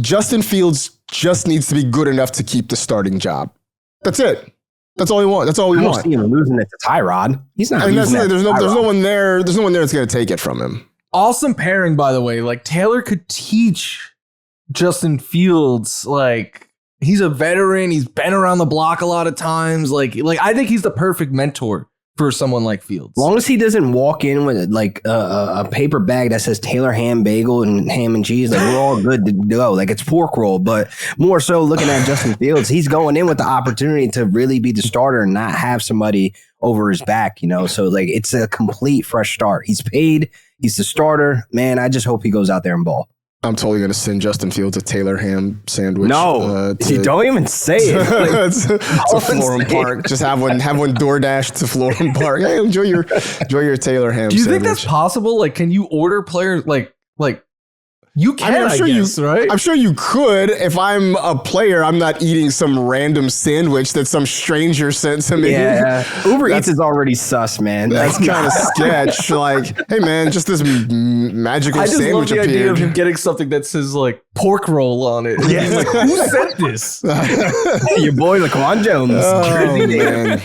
Justin Fields just needs to be good enough to keep the starting job. That's it. That's all we want. That's all we want. I don't see him losing it to Tyrod. He's not. I mean, there's no one there. There's no one there that's going to take it from him. Awesome pairing, by the way. Like Taylor could teach Justin Fields, like he's a veteran. He's been around the block a lot of times. Like I think he's the perfect mentor for someone like Fields. As long as he doesn't walk in with like a paper bag that says Taylor ham bagel and ham and cheese, like we're all good to go. Like it's pork roll, but more so looking at Justin Fields, he's going in with the opportunity to really be the starter and not have somebody over his back, you know? So like it's a complete fresh start. He's paid. He's the starter. Man, I just hope he goes out there and ball. I'm totally going to send Justin Fields a Taylor ham sandwich. No, you don't even say it. to Florham Park. Just have one DoorDash to Florham Park. Hey, enjoy your Taylor ham sandwich. Do you think that's possible? Like, can you order players like you can? I guess, right? I'm sure you could. If I'm a player, I'm not eating some random sandwich that some stranger sent to me. Yeah, Uber Eats is already sus, man. That's kind of sketch. Like, hey, man, just this magical sandwich appeared. I just love the idea of him getting something that says like pork roll on it. Yeah, he's like, who sent this? Your boy Laquan Jones. Oh man.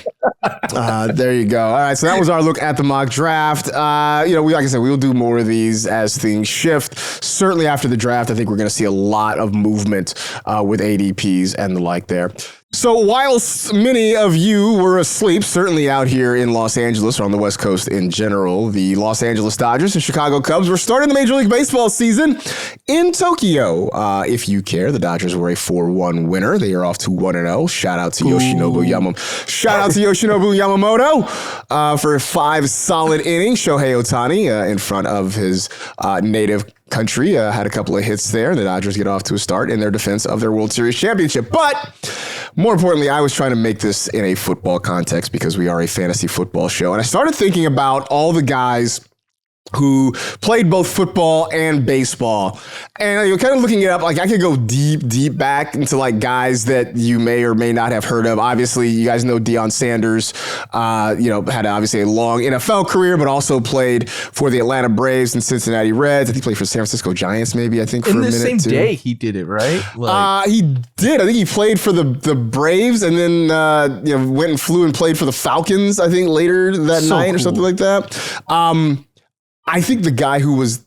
There you go. All right, so that was our look at the mock draft. Like I said, we will do more of these as things shift. Certainly after the draft, I think we're going to see a lot of movement with ADPs and the like there. So whilst many of you were asleep, certainly out here in Los Angeles or on the West Coast in general, the Los Angeles Dodgers and Chicago Cubs were starting the Major League Baseball season in Tokyo. If you care, the Dodgers were a 4-1 winner. They are off to 1-0. Shout out to Yoshinobu Yamamoto for 5 solid innings. Shohei Ohtani in front of his native country had a couple of hits there. The Dodgers get off to a start in their defense of their World Series championship. But more importantly, I was trying to make this in a football context because we are a fantasy football show. And I started thinking about all the guys who played both football and baseball. And you're kind of looking it up, like I could go deep back into like guys that you may or may not have heard of. Obviously, you guys know Deion Sanders, had obviously a long NFL career, but also played for the Atlanta Braves and Cincinnati Reds. I think he played for San Francisco Giants, maybe, I think, for a minute, in the same day he did it, right? He did. I think he played for the Braves and then went and flew and played for the Falcons, I think, later that night or something like that. I think the guy who was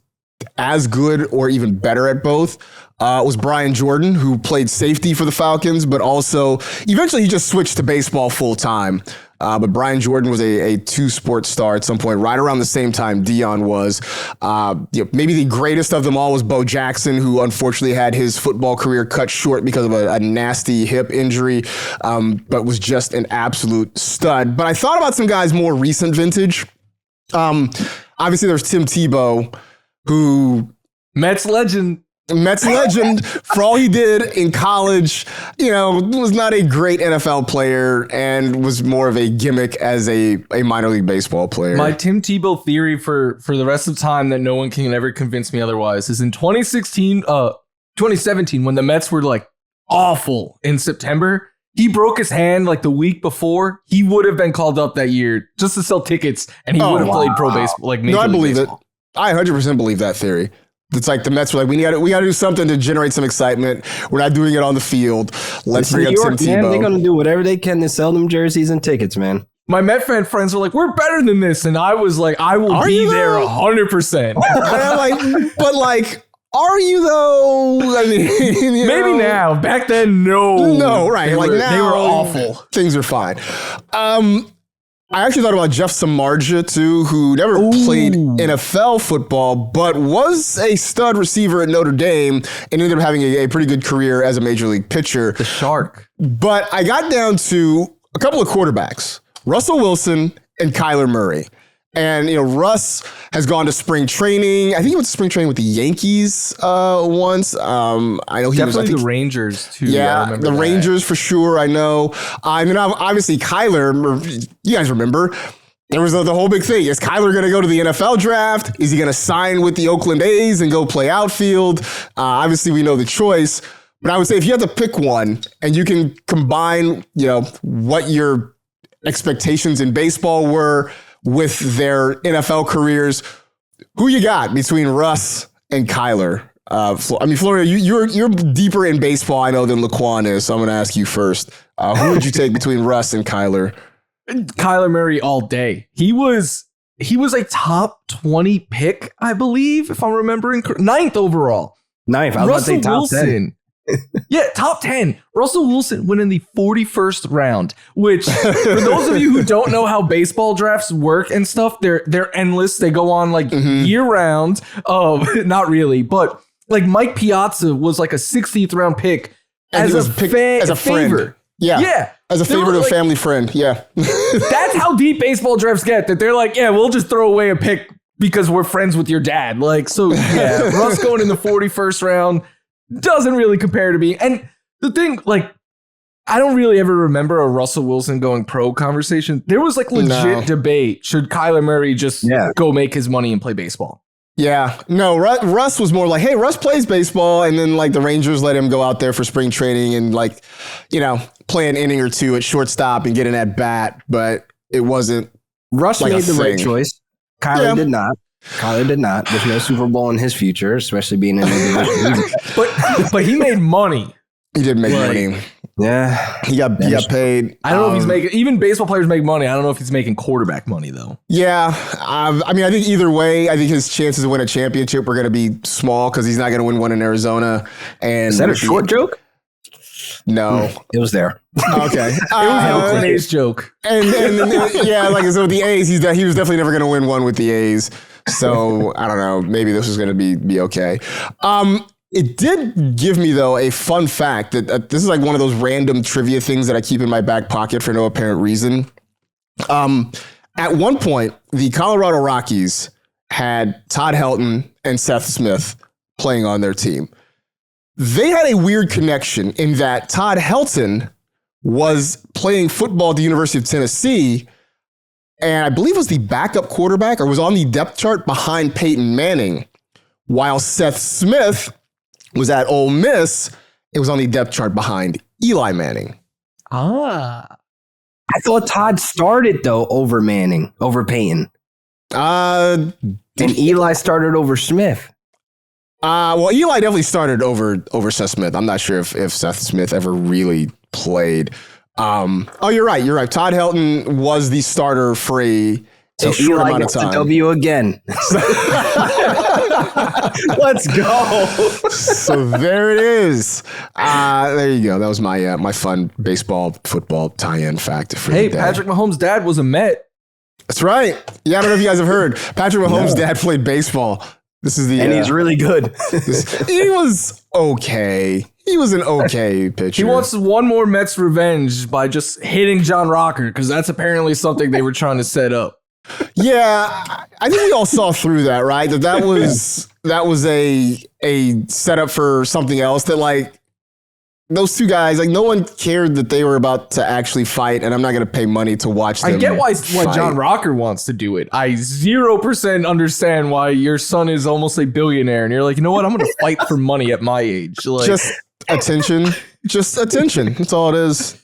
as good or even better at both was Brian Jordan, who played safety for the Falcons, but also eventually he just switched to baseball full time. But Brian Jordan was a 2-sport star at some point, right around the same time Deion was. Maybe the greatest of them all was Bo Jackson, who unfortunately had his football career cut short because of a nasty hip injury, but was just an absolute stud. But I thought about some guys more recent vintage. Obviously, there's Tim Tebow, who Mets legend. For all he did in college, was not a great NFL player and was more of a gimmick as a minor league baseball player. My Tim Tebow theory for the rest of the time that no one can ever convince me otherwise is in 2017, when the Mets were like awful in September, he broke his hand like the week before. He would have been called up that year just to sell tickets, and he would have played pro baseball. Like, I believe baseball. It. I 100% believe that theory. It's like the Mets were like, we got to do something to generate some excitement. We're not doing it on the field. Let's bring up Tim Tebow. Man, they're going to do whatever they can to sell them jerseys and tickets, man. my Met fan friends were like, we're better than this. And I was like, I will be there 100%. Are you though? I mean, maybe now. Back then, no. No, right. Now they were awful. Things are fine. I actually thought about Jeff Samardzija too, who never played NFL football, but was a stud receiver at Notre Dame and ended up having a pretty good career as a major league pitcher. The Shark. But I got down to a couple of quarterbacks, Russell Wilson and Kyler Murray. And, Russ has gone to spring training. I think he went to spring training with the Yankees once. I know he definitely the Rangers, too. Yeah, the Rangers for sure, I know. And then obviously Kyler, you guys remember, there was the whole big thing. Is Kyler going to go to the NFL draft? Is he going to sign with the Oakland A's and go play outfield? Obviously, we know the choice. But I would say if you had to pick one and you can combine, what your expectations in baseball were with their NFL careers, who you got between Russ and Kyler? Florida, you're deeper in baseball, I know, than Laquan is, so I'm going to ask you first. Who would you take between Russ and Kyler? Kyler Murray all day. He was a top 20 pick, I believe, if I'm remembering. 9th overall. 9th. I was about to say top 10. Yeah, top 10. Russell Wilson went in the 41st round, which for those of you who don't know how baseball drafts work and stuff, they're endless. They go on year round. Not really, but Mike Piazza was a 60th round pick as a friend. favor. Yeah. As a favor to a family friend. Yeah. That's how deep baseball drafts get, that they're we'll just throw away a pick because we're friends with your dad. Russ going in the 41st round doesn't really compare to me. And the thing, I don't really ever remember a Russell Wilson going pro conversation. There was legit debate. Should Kyler Murray just go make his money and play baseball? Yeah. No, Russ was more hey, Russ plays baseball. And then the Rangers let him go out there for spring training and play an inning or two at shortstop and get an at bat. But it wasn't. Russ made the right choice. Kyler did not. There's no Super Bowl in his future, especially being in the division. But he made money. He did make money. Yeah. He got paid. I don't know if he's making, even baseball players make money. I don't know if he's making quarterback money though. Yeah. I think either way, I think his chances to win a championship are going to be small because he's not going to win one in Arizona. And is that a short joke? No. It was there. Okay. It was an Oakland A's joke. And so the A's, he was definitely never going to win one with the A's. So I don't know. Maybe this is going to be okay. It did give me, though, a fun fact that this is one of those random trivia things that I keep in my back pocket for no apparent reason. At one point, the Colorado Rockies had Todd Helton and Seth Smith playing on their team. They had a weird connection in that Todd Helton was playing football at the University of Tennessee, and I believe was the backup quarterback or was on the depth chart behind Peyton Manning, while Seth Smith was at Ole Miss. It was on the depth chart behind Eli Manning. I thought Todd started, though, over Peyton. And Eli started over Smith. Well, Eli definitely started over Seth Smith. I'm not sure if Seth Smith ever really played. You're right. Todd Helton was the starter for a short amount of time. The W again. Let's go. So there it is. There you go. That was my fun baseball, football tie-in fact for the day. Patrick Mahomes' dad was a Met. That's right. Yeah, I don't know if you guys have heard. Patrick Mahomes' dad played baseball. This is and he's really good. He was okay. He was an okay pitcher. He wants one more Mets revenge by just hitting John Rocker because that's apparently something they were trying to set up. Yeah, I think we all saw through that, right? That was a setup for something else. That those two guys, no one cared that they were about to actually fight, and I'm not going to pay money to watch them. I get why John Rocker wants to do it. I 0% understand why your son is almost a billionaire, and you're like, you know what? I'm going to fight for money at my age. Just attention. Just attention. That's all it is.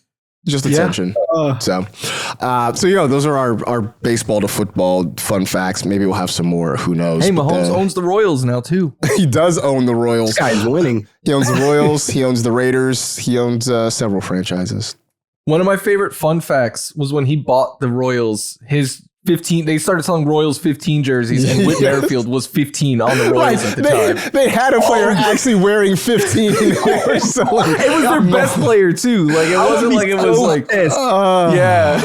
Just attention. Those are our baseball to football fun facts. Maybe we'll have some more. Who knows? Hey, Mahomes owns the Royals now, too. He does own the Royals. This guy's winning. He owns the Royals. He owns the Raiders. He owns several franchises. One of my favorite fun facts was when he bought the Royals, they started selling Royals 15 jerseys, and Whit Merrifield was 15 on the Royals at the time. They had a player actually wearing 15. It was their best player too. Like it wasn't like it was like yeah.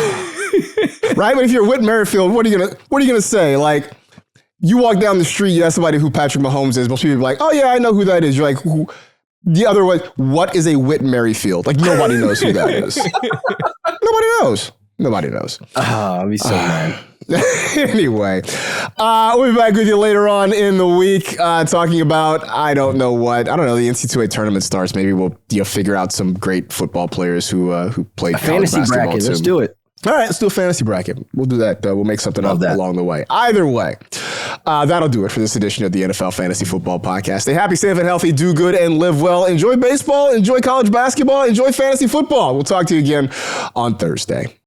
Right, but if you're Whit Merrifield, what are you gonna say? Like, you walk down the street, you ask somebody who Patrick Mahomes is. Most people be like, "Oh yeah, I know who that is." You're like, who? The other way, what is a Whit Merrifield? Like, nobody knows who that is. Nobody knows. Oh, I'll be so mad. Anyway, we'll be back with you later on in the week talking about, I don't know, the NCAA tournament starts. Maybe we'll figure out some great football players who played college fantasy basketball bracket. too. Let's do it. All right, let's do a fantasy bracket. We'll do that. We'll make something up along the way. Either way, that'll do it for this edition of the NFL Fantasy Football Podcast. Stay happy, safe, and healthy. Do good and live well. Enjoy baseball. Enjoy college basketball. Enjoy fantasy football. We'll talk to you again on Thursday.